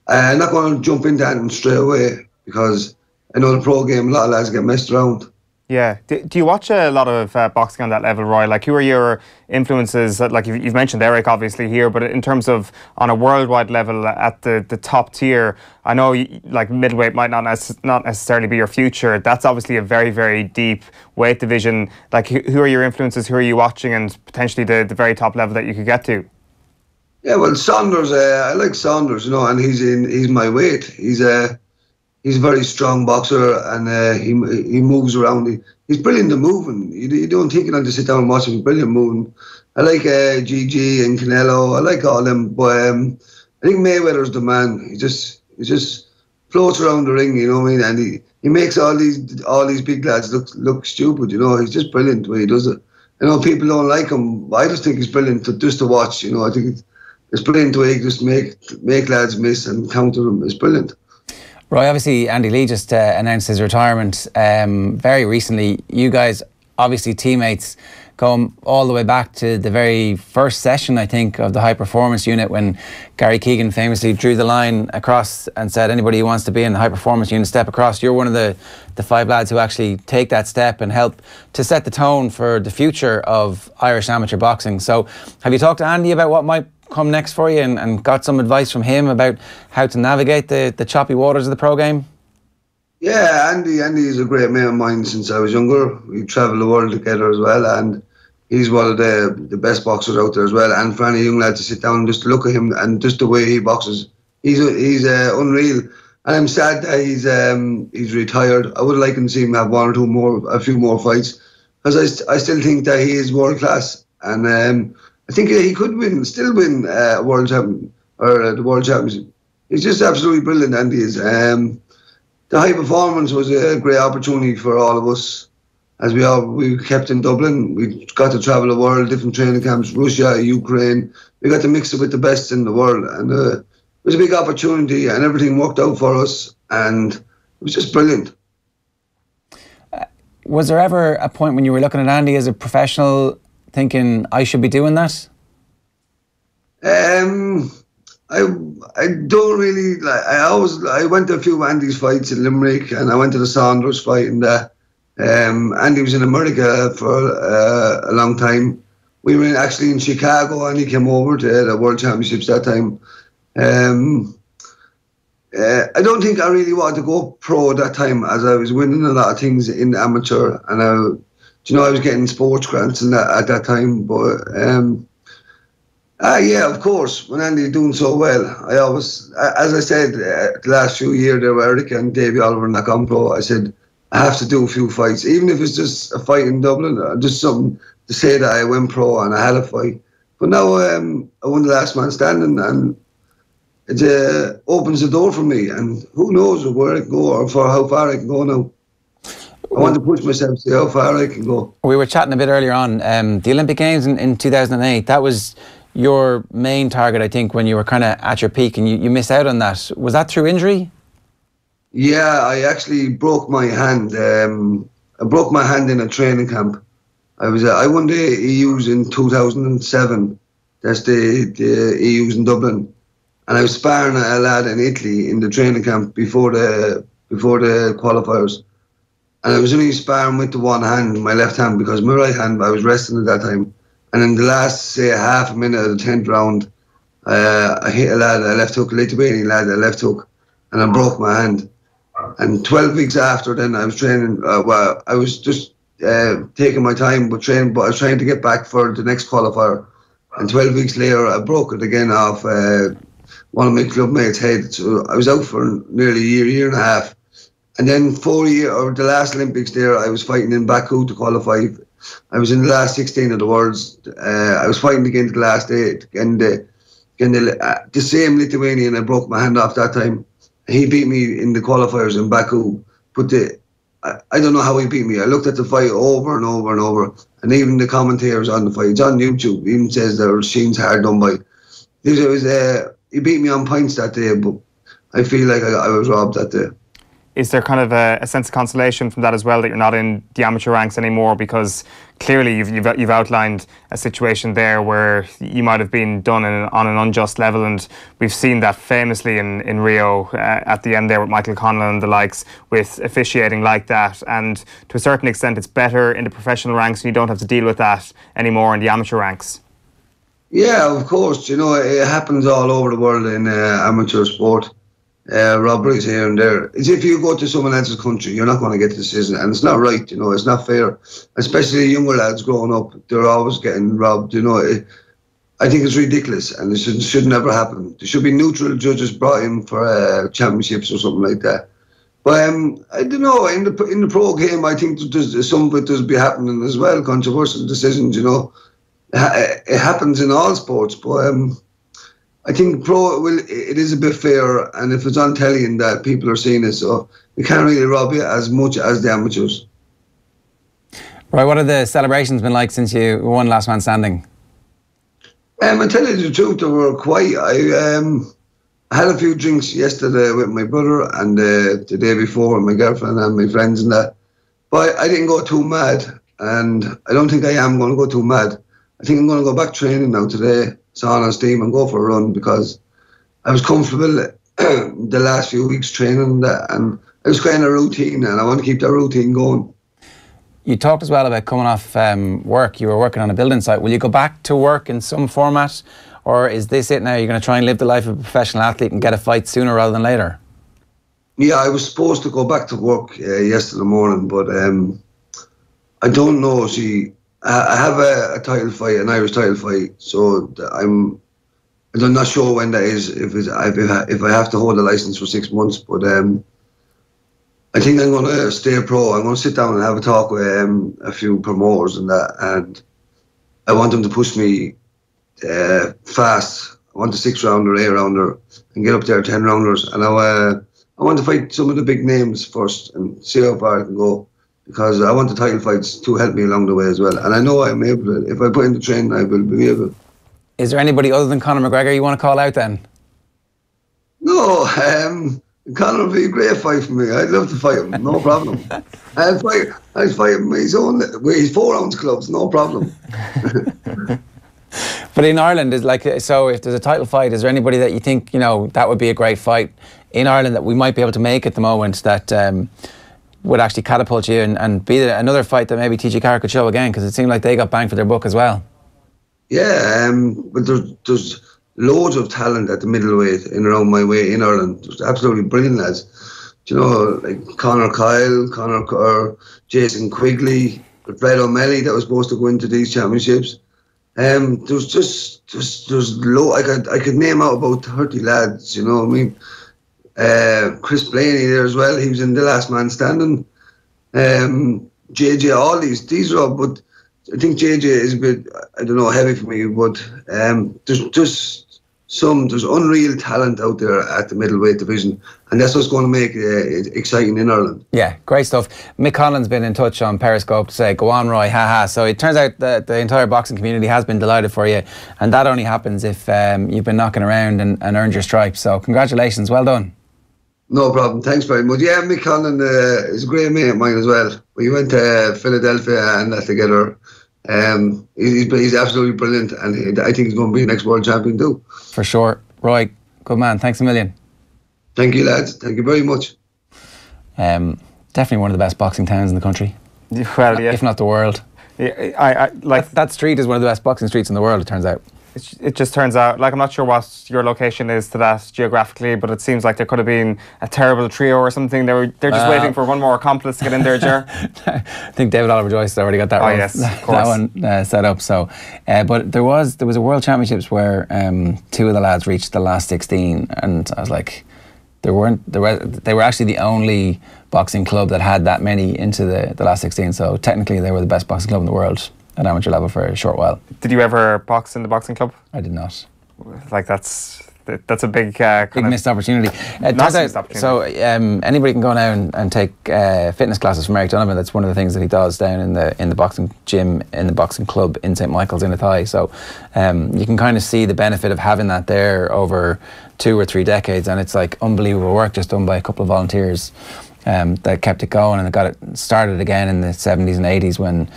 I'm not going to jump into that straight away, because I know the pro game, a lot of lads get messed around. Yeah. Do you watch a lot of boxing on that level, Roy? Like, who are your influences? Like, you've mentioned Eric, obviously, here, but in terms of on a worldwide level at the top tier, I know, like, middleweight might not necessarily be your future. That's obviously a very, very deep weight division. Like, who are your influences? Who are you watching, and potentially the very top level that you could get to? Yeah, well, Saunders, I like Saunders, and he's my weight. He's a very strong boxer, and he moves around. He's brilliant at moving. You don't think you have to sit down and watch him. He's brilliant moving. I like GG and Canelo. I like all of them, but I think Mayweather's the man. He just floats around the ring, you know what I mean? And he makes all these big lads look stupid, He's just brilliant the way he does it. I know people don't like him, but I just think he's brilliant just to watch. I think it's brilliant the way he just make lads miss and counter them. It's brilliant. Roy, obviously Andy Lee just announced his retirement very recently. You guys, obviously teammates, going all the way back to the very first session, I think, of the high performance unit, when Gary Keegan famously drew the line across and said, anybody who wants to be in the high performance unit, step across. You're one of the 5 lads who actually take that step and help to set the tone for the future of Irish amateur boxing. So have you talked to Andy about what might come next for you, and got some advice from him about how to navigate the choppy waters of the pro game? Yeah, Andy is a great mate of mine since I was younger. We travelled the world together as well, and he's one of the best boxers out there as well. And for any young lad to sit down and just look at him and just the way he boxes, he's unreal. And I'm sad that he's retired. I would like to see him have a few more fights, because I still think that he is world class, and I think he could still win world champion, or the world championship. He's just absolutely brilliant, Andy is. The high performance was a great opportunity for all of us, as we kept in Dublin. We got to travel the world, different training camps, Russia, Ukraine. We got to mix it with the best in the world, and it was a big opportunity, and everything worked out for us, and it was just brilliant. Was there ever a point when you were looking at Andy as a professional, thinking, I should be doing that? I don't really like. I went to a few of Andy's fights in Limerick, and I went to the Saunders fight, and Andy was in America for a long time. We were actually in Chicago, and he came over to the World Championships that time. I don't think I really wanted to go pro at that time, as I was winning a lot of things in amateur, and I was getting sports grants and that at that time. But yeah, of course, when Andy's doing so well, I always, as I said, the last few years there were Eric and Davy Oliver and Nakon Pro. I said I have to do a few fights, even if it's just a fight in Dublin, or just something to say that I went pro and I had a fight. But now I won the last man standing, and it opens the door for me, and who knows where I can go or for how far I can go now. I want to push myself, see how far I can go. We were chatting a bit earlier on, the Olympic Games in 2008, that was your main target, I think, when you were kind of at your peak, and you missed out on that. Was that through injury? Yeah, I actually broke my hand. I broke my hand in a training camp. I won the EUs in 2007. That's the EUs in Dublin. And I was sparring a lad in Italy in the training camp before the qualifiers. And I was only sparring with the one hand, my left hand, because my right hand, I was resting at that time. And in the last, say, half a minute of the 10th round, I hit a lad, a left hook, a Lithuanian lad, a left hook, and I broke my hand. And 12 weeks after then, I was training, I was just taking my time with training, but I was trying to get back for the next qualifier. And 12 weeks later, I broke it again off one of my club mates' head. So I was out for nearly a year and a half. And then the last Olympics there, I was fighting in Baku to qualify. I was in the last 16 of the Worlds. I was fighting against the last 8. And the same Lithuanian, I broke my hand off that time. He beat me in the qualifiers in Baku. But I don't know how he beat me. I looked at the fight over and over and over. And even the commentators on the fight, it's on YouTube, even says that Sheahan's hard done by. He beat me on points that day, but I feel like I was robbed that day. Is there kind of a sense of consolation from that as well, that you're not in the amateur ranks anymore? Because clearly you've outlined a situation there where you might have been done on an unjust level, and we've seen that famously in Rio at the end there with Michael Connell and the likes, with officiating like that. And to a certain extent, it's better in the professional ranks, and you don't have to deal with that anymore in the amateur ranks. Yeah, of course. You know, it happens all over the world in amateur sport. Robberies here and there. It's if you go to someone else's country, you're not going to get the decision, and it's not right. You know, it's not fair. Especially younger lads growing up, they're always getting robbed. You know, I think it's ridiculous, and it should never happen. There should be neutral judges brought in for championships or something like that. But I don't know. In the pro game, I think there's some of it does be happening as well. Controversial decisions. You know, it happens in all sports, but. I think it is a bit fair, and if it's on telly and that people are seeing it, so you can't really rob you as much as the amateurs. Right, what have the celebrations been like since you won Last Man Standing? I tell you the truth, they were quiet. I had a few drinks yesterday with my brother and the day before with my girlfriend and my friends and that, but I didn't go too mad, and I don't think I am going to go too mad. I think I'm going to go back training now today. It's on steam and go for a run, because I was comfortable the last few weeks training and I was kind of routine, and I want to keep that routine going. You talked as well about coming off work. You were working on a building site. Will you go back to work in some format, or is this it now? You're going to try and live the life of a professional athlete and get a fight sooner rather than later? Yeah, I was supposed to go back to work yesterday morning, but I don't know. See, I have a title fight, an Irish title fight, so I'm not sure when that is, if I have to hold a license for 6 months, but I think I'm going to stay pro. I'm going to sit down and have a talk with a few promoters and that, and I want them to push me fast. I want a 6-rounder, 8-rounder, and get up there 10-rounders, and I want to fight some of the big names first and see how far I can go, because I want the title fights to help me along the way as well. And I know I'm able to. If I put in the training, I will be able. Is there anybody other than Conor McGregor you want to call out then? No, Conor would be a great fight for me. I'd love to fight him, no problem. I'd fight him with his 4-ounce gloves, no problem. But in Ireland, so if there's a title fight, is there anybody that you think, you know, that would be a great fight in Ireland that we might be able to make at the moment that would actually catapult you and be another fight that maybe TG Carr could show again, because it seemed like they got bang for their buck as well? Yeah, but there's loads of talent at the middleweight in around my way in Ireland. There's absolutely brilliant lads. You know, like Conor Kyle, Conor Kerr, Jason Quigley, Fred O'Malley that was supposed to go into these championships. There's I could name out about 30 lads, you know what I mean? Chris Blaney there as well, he was in The Last Man Standing. JJ, all these are all, but I think JJ is a bit, I don't know, heavy for me, but there's just there's unreal talent out there at the middleweight division, and that's what's going to make it exciting in Ireland. Yeah, great stuff. Mick Conlon's been in touch on Periscope to say, go on, Roy, haha. So it turns out that the entire boxing community has been delighted for you, and that only happens if you've been knocking around and earned your stripes. So congratulations, well done. No problem, thanks very much. Yeah, Mick Conlon is a great mate of mine as well. We went to Philadelphia and that together. He's absolutely brilliant, and I think he's going to be the next world champion too. For sure. Roy, good man, thanks a million. Thank you, lads, thank you very much. Definitely one of the best boxing towns in the country. Well, yeah. If not the world. Yeah, I like that street is one of the best boxing streets in the world, it turns out. It just turns out, like, I'm not sure what your location is to that geographically, but it seems like there could have been a terrible trio or something. They're just waiting for one more accomplice to get in there, Ger. I think David Oliver Joyce has already got that, yes, of course. that one set up. So, but there was a World Championships where two of the lads reached the last 16, and I was like, they were actually the only boxing club that had that many into the last 16. So technically, they were the best boxing club in the world at amateur level for a short while. Did you ever box in the boxing club? I did not. Like that's a big missed opportunity. So anybody can go now and take fitness classes from Eric Donovan. That's one of the things that he does down in the boxing gym in the boxing club in St Michael's in Athy. So you can kind of see the benefit of having that there over 2 or 3 decades, and it's like unbelievable work just done by a couple of volunteers that kept it going, and it got it started again in the 70s and 80s when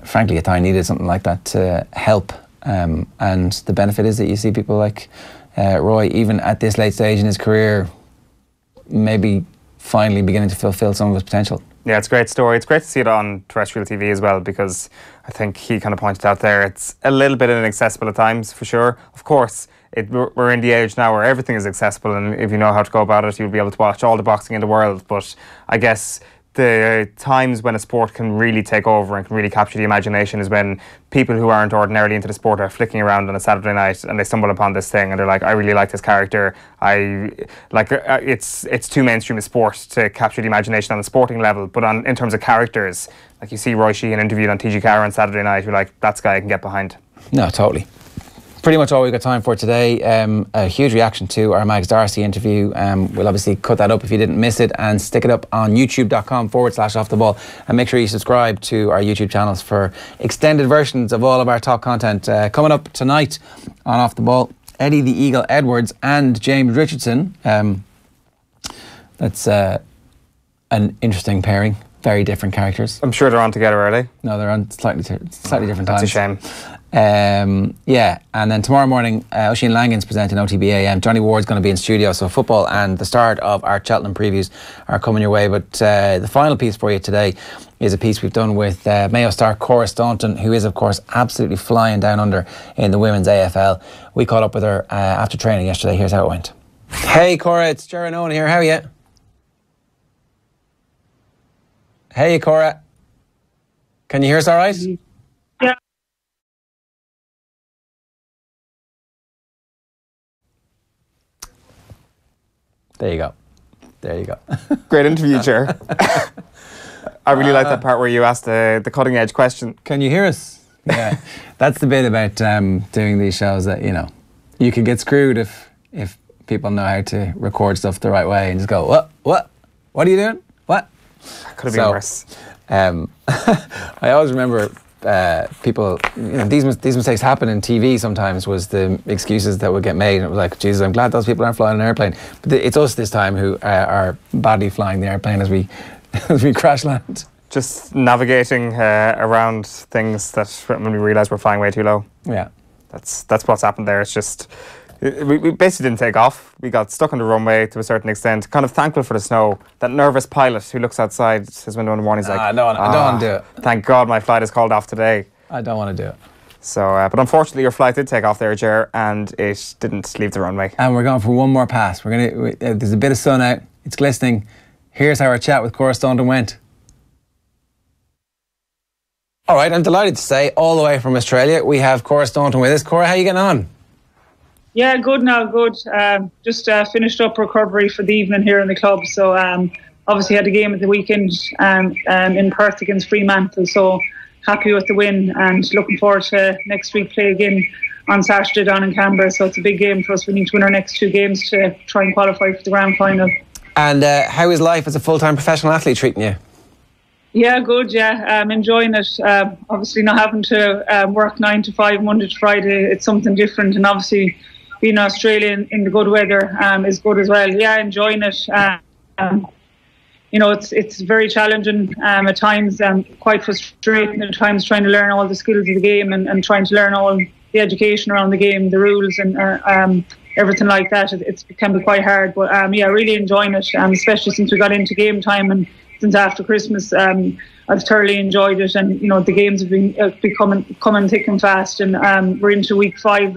frankly Athy needed something like that to help, and the benefit is that you see people like Roy, even at this late stage in his career, maybe finally beginning to fulfill some of his potential. Yeah, it's a great story. It's great to see it on terrestrial TV as well, because I think he kind of pointed out there it's a little bit inaccessible at times, for sure. Of course, we're in the age now where everything is accessible, and if you know how to go about it, you'll be able to watch all the boxing in the world. But I guess the times when a sport can really take over and can really capture the imagination is when people who aren't ordinarily into the sport are flicking around on a Saturday night and they stumble upon this thing and they're like, I really like this character. It's too mainstream a sport to capture the imagination on the sporting level, but in terms of characters, like you see Roy Sheahan interviewed on TG Carr on Saturday night, you're like, that's a guy I can get behind. No, totally. Pretty much all we've got time for today. A huge reaction to our Mags Darcy interview. We'll obviously cut that up if you didn't miss it and stick it up on youtube.com/offtheball, and make sure you subscribe to our YouTube channels for extended versions of all of our top content. Coming up tonight on Off the Ball, Eddie the Eagle Edwards and James Richardson. That's an interesting pairing. Very different characters. I'm sure they're on together, are they? No, they're on slightly different times. That's a shame. Yeah, and then tomorrow morning, Oisin Langan's presenting OTB AM. Johnny Ward's going to be in studio, so football and the start of our Cheltenham previews are coming your way. But the final piece for you today is a piece we've done with Mayo star Cora Staunton, who is, of course, absolutely flying down under in the women's AFL. We caught up with her after training yesterday. Here's how it went. Hey, Cora, it's Ger Eoin here. How are you? Hey, Cora. Can you hear us all right? Yeah. There you go. There you go. Great interview, Ger. I really like that part where you asked the cutting edge question. Can you hear us? Yeah. That's the bit about doing these shows, that, you know, you can get screwed if people know how to record stuff the right way and just go, what are you doing? What? Could have been worse. I always remember people, you know, these mistakes happen in TV sometimes, was the excuses that would get made. And it was like, Jesus, I'm glad those people aren't flying an airplane. But it's us this time who are badly flying the airplane as we crash land. Just navigating around things that when we realised we're flying way too low. Yeah. That's what's happened there. It's just... We basically didn't take off. We got stuck on the runway to a certain extent. Kind of thankful for the snow. That nervous pilot who looks outside his window in the morning is like, I don't want to do it. Thank God my flight is called off today. I don't want to do it. So, but unfortunately your flight did take off there, Ger, and it didn't leave the runway. And we're going for one more pass. There's a bit of sun out. It's glistening. Here's how our chat with Cora Staunton went. All right, I'm delighted to say, all the way from Australia, we have Cora Staunton with us. Cora, how are you getting on? Yeah, good now, good. Just finished up recovery for the evening here in the club. So obviously had a game at the weekend in Perth against Fremantle. So happy with the win and looking forward to next week play again on Saturday down in Canberra. So it's a big game for us. We need to win our next 2 games to try and qualify for the grand final. And how is life as a full-time professional athlete treating you? Yeah, good, yeah. I'm enjoying it. Obviously not having to work 9 to 5, Monday to Friday. It's something different. And obviously being in Australia in the good weather is good as well. Yeah, enjoying it. It's very challenging at times, quite frustrating at times, trying to learn all the skills of the game and trying to learn all the education around the game, the rules and everything like that. It can be quite hard, but really enjoying it, especially since we got into game time and since after Christmas. I've thoroughly enjoyed it, and the games have been coming thick and fast, and we're into week 5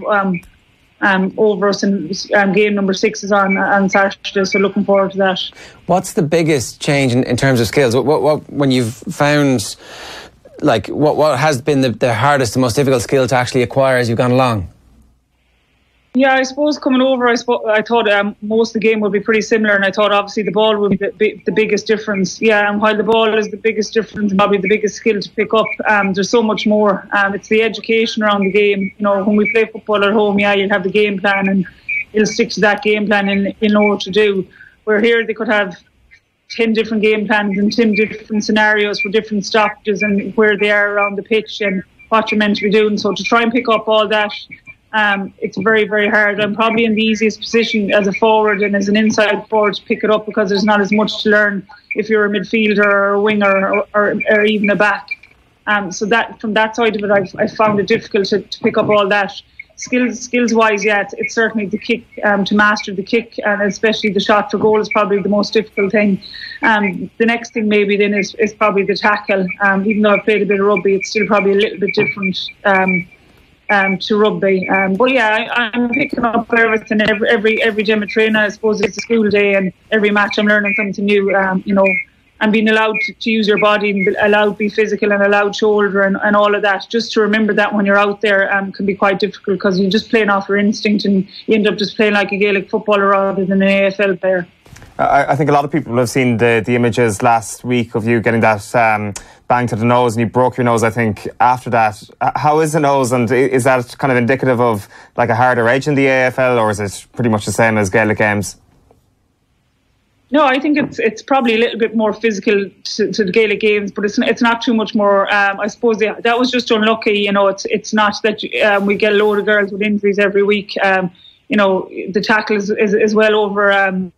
over us, and game number 6 is on Saturday, so looking forward to that. What's the biggest change in terms of skills? What when you've found, like, what has been the hardest, the most difficult skill to actually acquire as you've gone along? Yeah, I suppose coming over, I thought most of the game would be pretty similar, and I thought obviously the ball would be the biggest difference. Yeah, and while the ball is the biggest difference, probably the biggest skill to pick up, there's so much more. It's the education around the game. When we play football at home, you'll have the game plan and you'll stick to that game plan and you'll know what to do. Where here they could have 10 different game plans and 10 different scenarios for different stoppages and where they are around the pitch and what you're meant to be doing. So to try and pick up all that, it's very, very hard. I'm probably in the easiest position as a forward and as an inside forward to pick it up, because there's not as much to learn if you're a midfielder or a winger or even a back. So that from that side of it, I found it difficult to pick up all that. Skills wise, yeah, it's certainly the kick, to master the kick, and especially the shot for goal is probably the most difficult thing. The next thing maybe then is probably the tackle. Even though I've played a bit of rugby, it's still probably a little bit different to rugby. But yeah, I'm picking up everything. Every gym of training, I suppose it's a school day, and every match I'm learning something new. And being allowed to use your body and allowed to be physical and allowed shoulder and all of that. Just to remember that when you're out there can be quite difficult, because you're just playing off your instinct and you end up just playing like a Gaelic footballer rather than an AFL player. I think a lot of people have seen the images last week of you getting that bang to the nose, and you broke your nose, I think, after that. How is the nose, and is that kind of indicative of like a harder edge in the AFL, or is it pretty much the same as Gaelic games? No, I think it's probably a little bit more physical to the Gaelic games, but it's not too much more. I suppose that was just unlucky. It's not that we get a load of girls with injuries every week. The tackle is well over.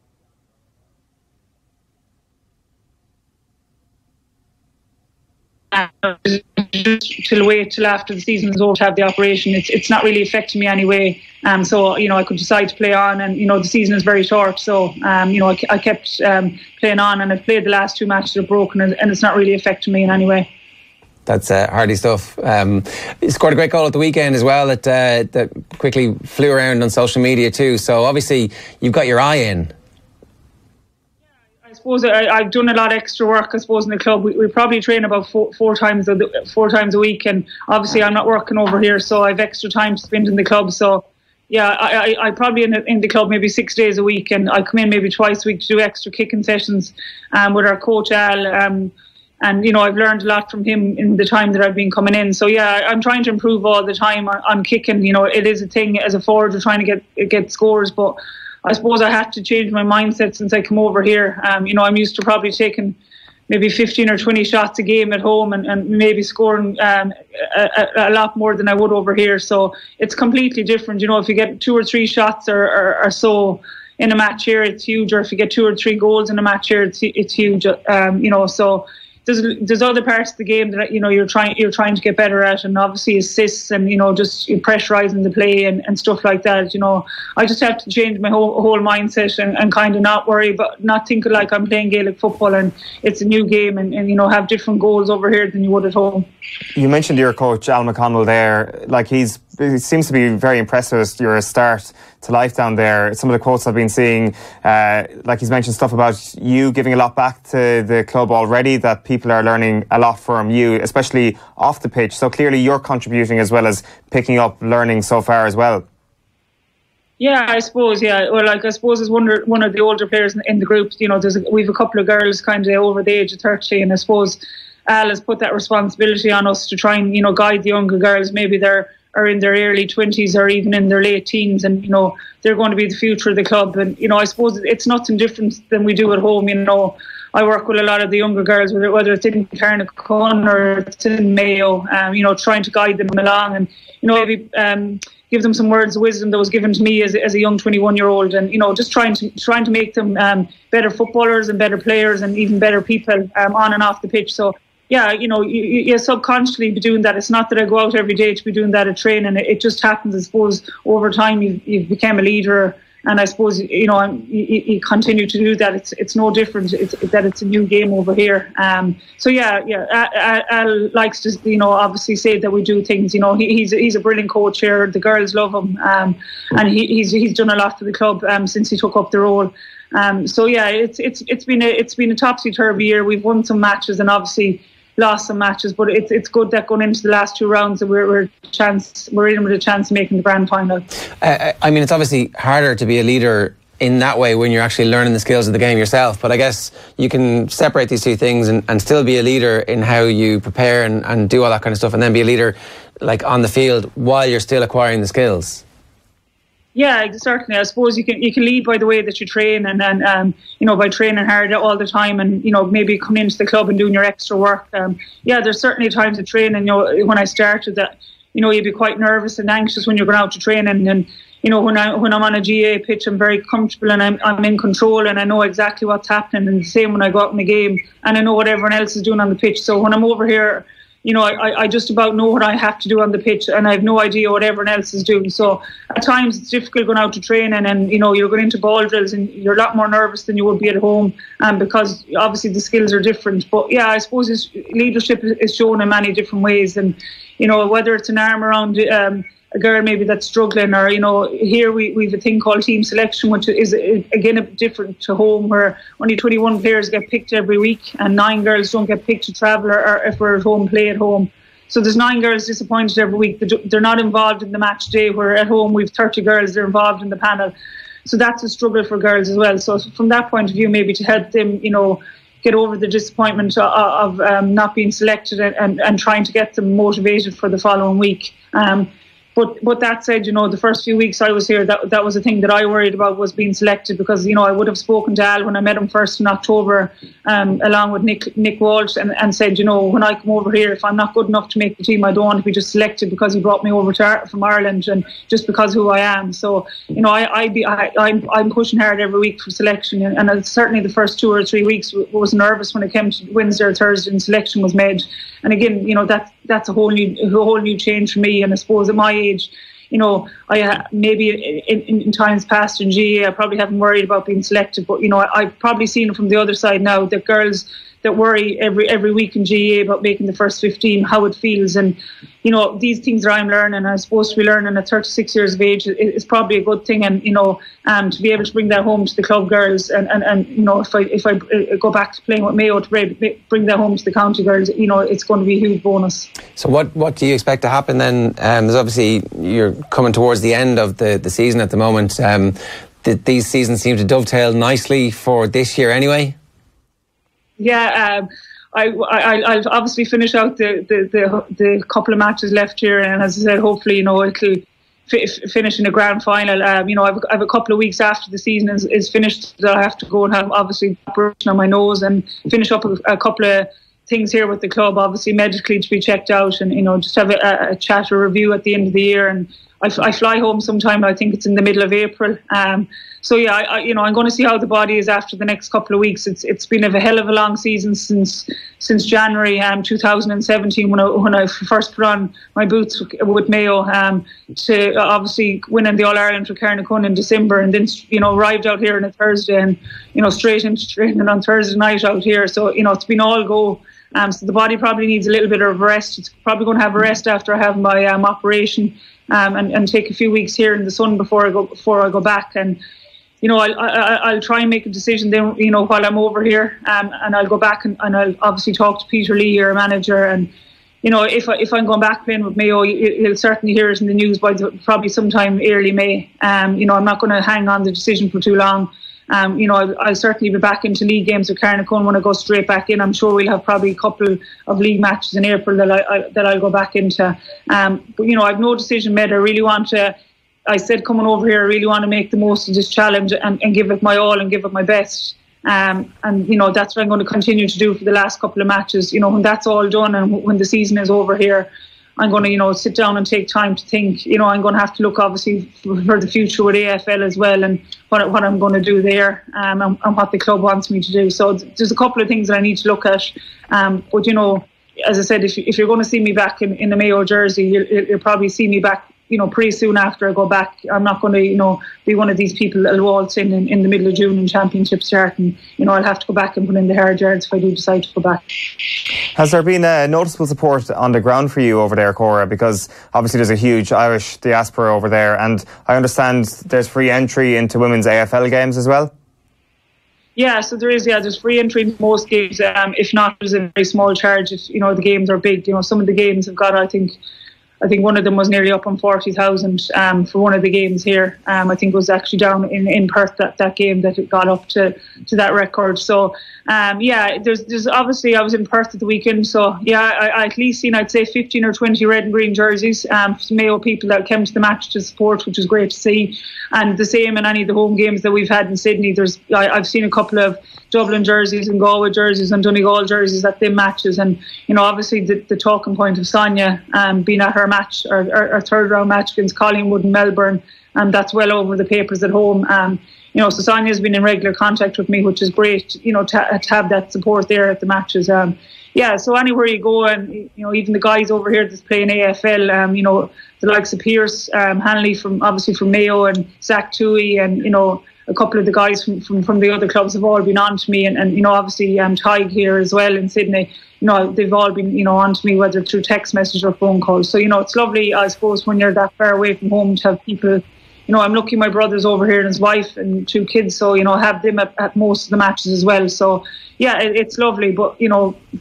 Till wait till after the season is over to have the operation. It's not really affecting me anyway. So I could decide to play on, and the season is very short. So I kept playing on, and I've played the last 2 matches are broken, and it's not really affecting me in any way. That's hardy stuff. You scored a great goal at the weekend as well that quickly flew around on social media too. So obviously you've got your eye in. I suppose I've done a lot of extra work, I suppose, in the club. We probably train about four times a week, and obviously I'm not working over here, so I've extra time to spend in the club. So yeah, I probably in the club maybe 6 days a week, and I come in maybe twice a week to do extra kicking sessions with our coach Al, and I've learned a lot from him in the time that I've been coming in. So yeah, I'm trying to improve all the time on kicking. It is a thing as a forward, we're trying to get scores, but I suppose I had to change my mindset since I come over here. I'm used to probably taking maybe 15 or 20 shots a game at home and maybe scoring a lot more than I would over here. So it's completely different. If you get 2 or 3 shots or so in a match here, it's huge. Or if you get 2 or 3 goals in a match here, it's huge. So there's other parts of the game that you're trying to get better at, and obviously assists and just pressurising the play and stuff like that. I just have to change my whole mindset and kind of not worry, but not think like I'm playing Gaelic football and it's a new game and have different goals over here than you would at home. You mentioned your coach Al McConnell there. Like he seems to be very impressed with your start to life down there. Some of the quotes I've been seeing, like he's mentioned stuff about you giving a lot back to the club already, that people are learning a lot from you, especially off the pitch. So clearly you're contributing as well as picking up learning so far as well. Yeah, I suppose, yeah. Well, I suppose as one of the older players in the group, we've a couple of girls kind of over the age of 30, and I suppose Al has put that responsibility on us to try and, guide the younger girls. Maybe they're are in their early 20s or even in their late teens, and they're going to be the future of the club. And I suppose it's nothing different than we do at home. I work with a lot of the younger girls, whether it's in Carnacon or it's in Mayo, trying to guide them along and maybe give them some words of wisdom that was given to me as a young 21-year-old, and just trying to make them better footballers and better players and even better people on and off the pitch. So yeah, you subconsciously be doing that. It's not that I go out every day to be doing that at training. It just happens, I suppose, over time you've become a leader, and I suppose you continue to do that. It's no different. It's a new game over here. So Al likes to obviously say that we do things. He's a brilliant coach here. The girls love him, and he's done a lot for the club since he took up the role. So yeah, it's been a topsy-turvy year. We've won some matches and obviously lost some matches, but it's good that going into the last two rounds that we're in with a chance of making the grand final. I mean, it's obviously harder to be a leader in that way when you're actually learning the skills of the game yourself, but I guess you can separate these two things and still be a leader in how you prepare and do all that kind of stuff, and then be a leader like on the field while you're still acquiring the skills. Yeah, certainly. I suppose you can lead by the way that you train, and then by training hard all the time, and maybe coming into the club and doing your extra work. There's certainly times of training. When I started that, you'd be quite nervous and anxious when you're going out to training, and when I'm on a GA pitch, I'm very comfortable and I'm in control and I know exactly what's happening. And the same when I go out in the game and I know what everyone else is doing on the pitch. So when I'm over here, I just about know what I have to do on the pitch, and I have no idea what everyone else is doing. So at times it's difficult going out to training, and you're going into ball drills and you're a lot more nervous than you would be at home, because obviously the skills are different. But yeah, I suppose his leadership is shown in many different ways, and whether it's an arm around a girl maybe that's struggling, or here we've a thing called team selection, which is again a bit different to home, where only 21 players get picked every week and 9 girls don't get picked to travel, or if we're at home, play at home. So there's 9 girls disappointed every week. They're not involved in the match day, where at home we've 30 girls, they're involved in the panel. So that's a struggle for girls as well. So from that point of view, maybe to help them get over the disappointment of not being selected, and trying to get them motivated for the following week. But that said, the first few weeks I was here, that was a thing that I worried about, was being selected, because I would have spoken to Al when I met him first in October, along with Nick Walsh, and said, when I come over here, if I'm not good enough to make the team, I don't want to be just selected because he brought me over from Ireland and just because who I am. So I'm pushing hard every week for selection, and certainly the first 2 or 3 weeks was nervous when it came to Wednesday or Thursday and selection was made. And again, that's a whole new change for me. And I suppose at my age, I maybe in times past in GA, I probably haven't worried about being selected, but I've probably seen it from the other side now, that girls that worry every week in GA about making the first 15, how it feels. And these things that I'm learning, I'm supposed to be learning at 36 years of age, is probably a good thing. And to be able to bring that home to the club girls, and if I go back to playing with Mayo, to bring that home to the county girls, it's going to be a huge bonus. So what do you expect to happen then? There's obviously, you're coming towards the end of the season at the moment. These seasons seem to dovetail nicely for this year anyway. Yeah, I'll obviously finish out the couple of matches left here, and as I said, hopefully it'll finish in a grand final. I've a couple of weeks after the season is finished that I have to go and have obviously operation on my nose and finish up a couple of things here with the club, obviously medically to be checked out, and just have a chat or review at the end of the year. And I fly home sometime, I think it's in the middle of April. So yeah, I'm going to see how the body is after the next couple of weeks. It's been a hell of a long season since January 2017 when I first put on my boots with Mayo, to obviously winning the All Ireland for Carnacon in December, and then arrived out here on a Thursday, and straight into training on Thursday night out here. So it's been all go. So the body probably needs a little bit of rest. It's probably going to have a rest after I have my operation, and take a few weeks here in the sun before I go back. And I'll try and make a decision then, while I'm over here, and I'll go back and I'll obviously talk to Peter Lee, our manager, and if I'm going back playing with Mayo, you'll certainly hear it in the news by probably sometime early May. I'm not going to hang on the decision for too long. I'll certainly be back into league games with Carnacon when I go straight back in. I'm sure we'll have probably a couple of league matches in April that I'll go back into. But I've no decision made. I really want to. I said coming over here, I really want to make the most of this challenge and give it my all and give it my best. And that's what I'm going to continue to do for the last couple of matches. When that's all done and when the season is over here, I'm going to, sit down and take time to think. I'm going to have to look, obviously, for the future with AFL as well and what I'm going to do there and what the club wants me to do. So there's a couple of things that I need to look at. But, as I said, if you're going to see me back in the Mayo jersey, you'll probably see me back, pretty soon after I go back. I'm not going to, be one of these people that'll waltz in the middle of June and championships start. And, I'll have to go back and put in the hard yards if I do decide to go back. Has there been a noticeable support on the ground for you over there, Cora? Because obviously there's a huge Irish diaspora over there, and I understand there's free entry into women's AFL games as well. Yeah, so there is. Yeah, there's free entry in most games. If not, there's a very small charge if the games are big. Some of the games have got, I think one of them was nearly up on 40,000 for one of the games here. I think it was actually down in Perth that game that it got up to that record. So there's obviously, I was in Perth at the weekend, so I at least seen, I'd say 15 or 20 red and green jerseys, Mayo people that came to the match to support, which was great to see. And the same in any of the home games that we've had in Sydney. I've seen a couple of Dublin jerseys and Galway jerseys and Donegal jerseys at them matches, and obviously the talking point of Sonia being at her match, our third round match against Collingwood in Melbourne, and that's well over the papers at home. So Sonia's been in regular contact with me, which is great, to have that support there at the matches. So anywhere you go, and even the guys over here that's playing AFL, the likes of Pierce, Hanley from Mayo, and Zach Toohey, and a couple of the guys from the other clubs have all been on to me, and obviously Tig here as well in Sydney. They've all been on to me, whether through text message or phone calls. So it's lovely, I suppose, when you're that far away from home to have people. I'm lucky my brother's over here and his wife and 2 kids, so have them at most of the matches as well. So it's lovely. But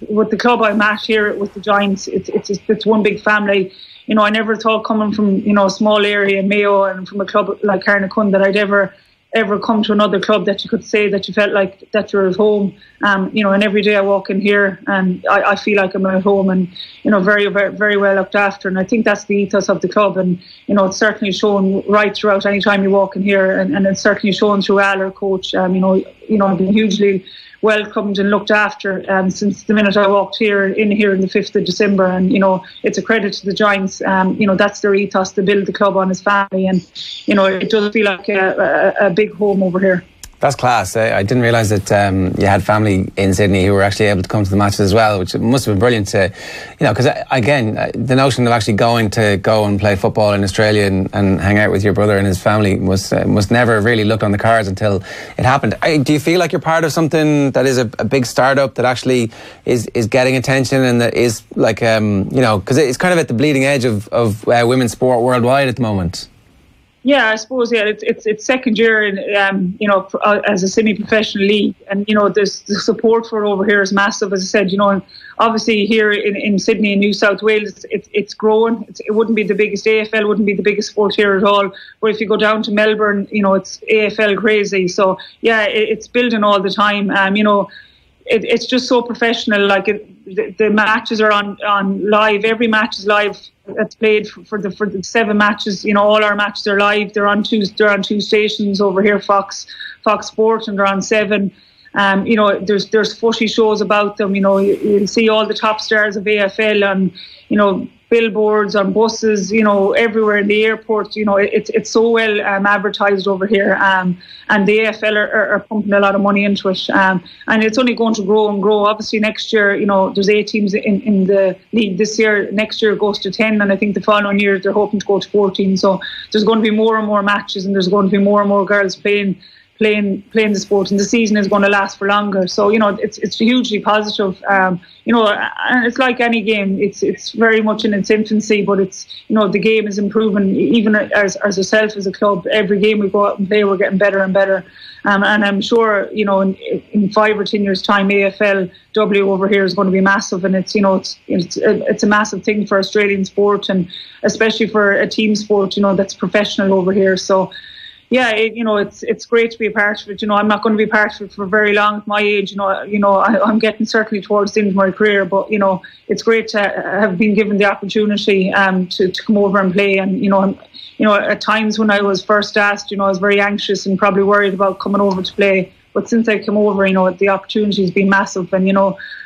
with the club I'm at here with the Giants, it's one big family. I never thought, coming from a small area in Mayo and from a club like Carnacon, that I'd ever come to another club that you could say that you felt like that you're at home. And every day I walk in here and I feel like I'm at home and, very, very, very well looked after. And I think that's the ethos of the club. And, it's certainly shown right throughout any time you walk in here. And it's certainly shown through Al, our coach. I've been hugely welcomed and looked after since the minute I walked in the 5th of December. And, it's a credit to the Giants. That's their ethos, to build the club on his family. And, it does feel like a big home over here. That's class. I didn't realise that you had family in Sydney who were actually able to come to the matches as well, which must have been brilliant to, because again, the notion of actually going and play football in Australia and hang out with your brother and his family must never really look on the cards until it happened. Do you feel like you're part of something that is a big startup that actually is getting attention and that is like, because it's kind of at the bleeding edge of women's sport worldwide at the moment? Yeah, I suppose, it's second year in, as a semi-professional league, and, the support for it over here is massive, as I said, and obviously here in Sydney and New South Wales, it's growing. It wouldn't be the biggest, AFL wouldn't be the biggest sport here at all, but if you go down to Melbourne, it's AFL crazy. So, it's building all the time. It's just so professional. Like the matches are on live. Every match is live. It's played for the 7 matches. All our matches are live. They're on two stations over here, Fox Sport, and they're on 7. There's footy shows about them. You'll see all the top stars of AFL on billboards, on buses, everywhere in the airport. It's so well advertised over here, and the AFL are pumping a lot of money into it, and it's only going to grow and grow. Obviously next year, there's 8 teams in the league this year. Next year it goes to 10, and I think the following year they're hoping to go to 14. So there's going to be more and more matches, and there's going to be more and more girls playing the sport, and the season is going to last for longer. So it's hugely positive. And it's like any game. It's very much in its infancy, but it's the game is improving. Even as ourselves as a club, every game we go out and play, we're getting better and better. And I'm sure in 5 or 10 years' time, AFLW over here is going to be massive, and it's a massive thing for Australian sport, and especially for a team sport that's professional over here. So. yeah, it's great to be a part of it. I'm not going to be part of it for very long at my age. I'm getting certainly towards the end of my career, but it's great to have been given the opportunity to come over and play. And at times when I was first asked, I was very anxious and probably worried about coming over to play. But since I came over, the opportunity has been massive. And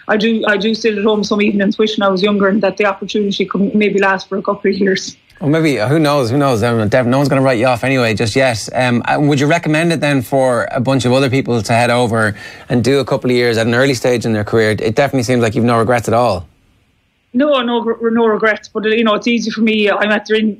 I do sit at home some evenings wishing I was younger and that the opportunity could maybe last for a couple of years. Well, maybe, who knows? No one's going to write you off anyway just yet. Would you recommend it then for a bunch of other people to head over and do a couple of years at an early stage in their career? It definitely seems like you've no regrets at all. No regrets, but it's easy for me. I'm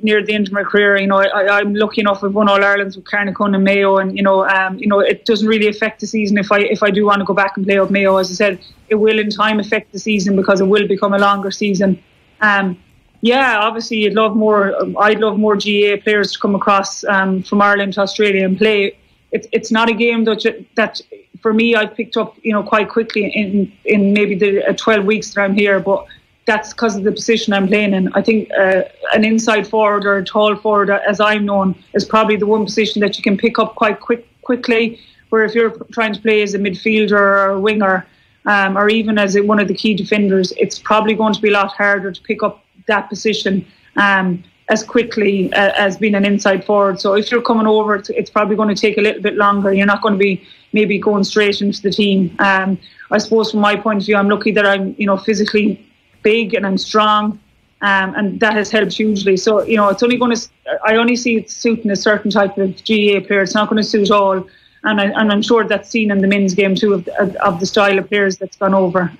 near the end of my career. I'm lucky enough I've won All Irelands with Carnacon and Mayo, and it doesn't really affect the season if I do want to go back and play up Mayo. As I said, it will in time affect the season because it will become a longer season. Obviously I'd love more GAA players to come across from Ireland to Australia and play. It's not a game that for me I picked up quite quickly in maybe the 12 weeks that I'm here, but that's because of the position I'm playing in. I think an inside forward or a tall forward, as I'm known, is probably the one position that you can pick up quite quickly, where if you're trying to play as a midfielder or a winger or even as one of the key defenders, it's probably going to be a lot harder to pick up that position as quickly as being an inside forward. So if you're coming over, it's probably going to take a little bit longer. You're not going to be maybe going straight into the team. I suppose from my point of view, I'm lucky that I'm physically big and I'm strong, and that has helped hugely. So it's only going to. I only see it suiting a certain type of GAA player. It's not going to suit all, and I'm sure that's seen in the men's game too of the style of players that's gone over.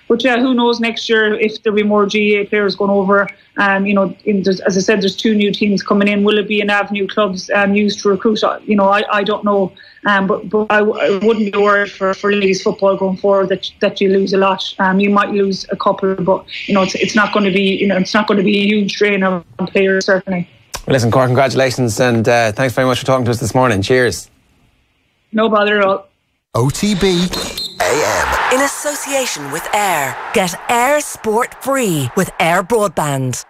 But yeah, who knows next year if there'll be more GAA players going over. As I said, there's 2 new teams coming in. Will it be an avenue clubs used to recruit? I don't know. But I wouldn't be worried for ladies football going forward that you lose a lot. You might lose a couple, but it's not going to be it's not going to be a huge drain on players, certainly. Well, listen, Cora, congratulations, and thanks very much for talking to us this morning. Cheers. No bother at all. OTB AM. In association with Air. Get Air Sport free with Air Broadband.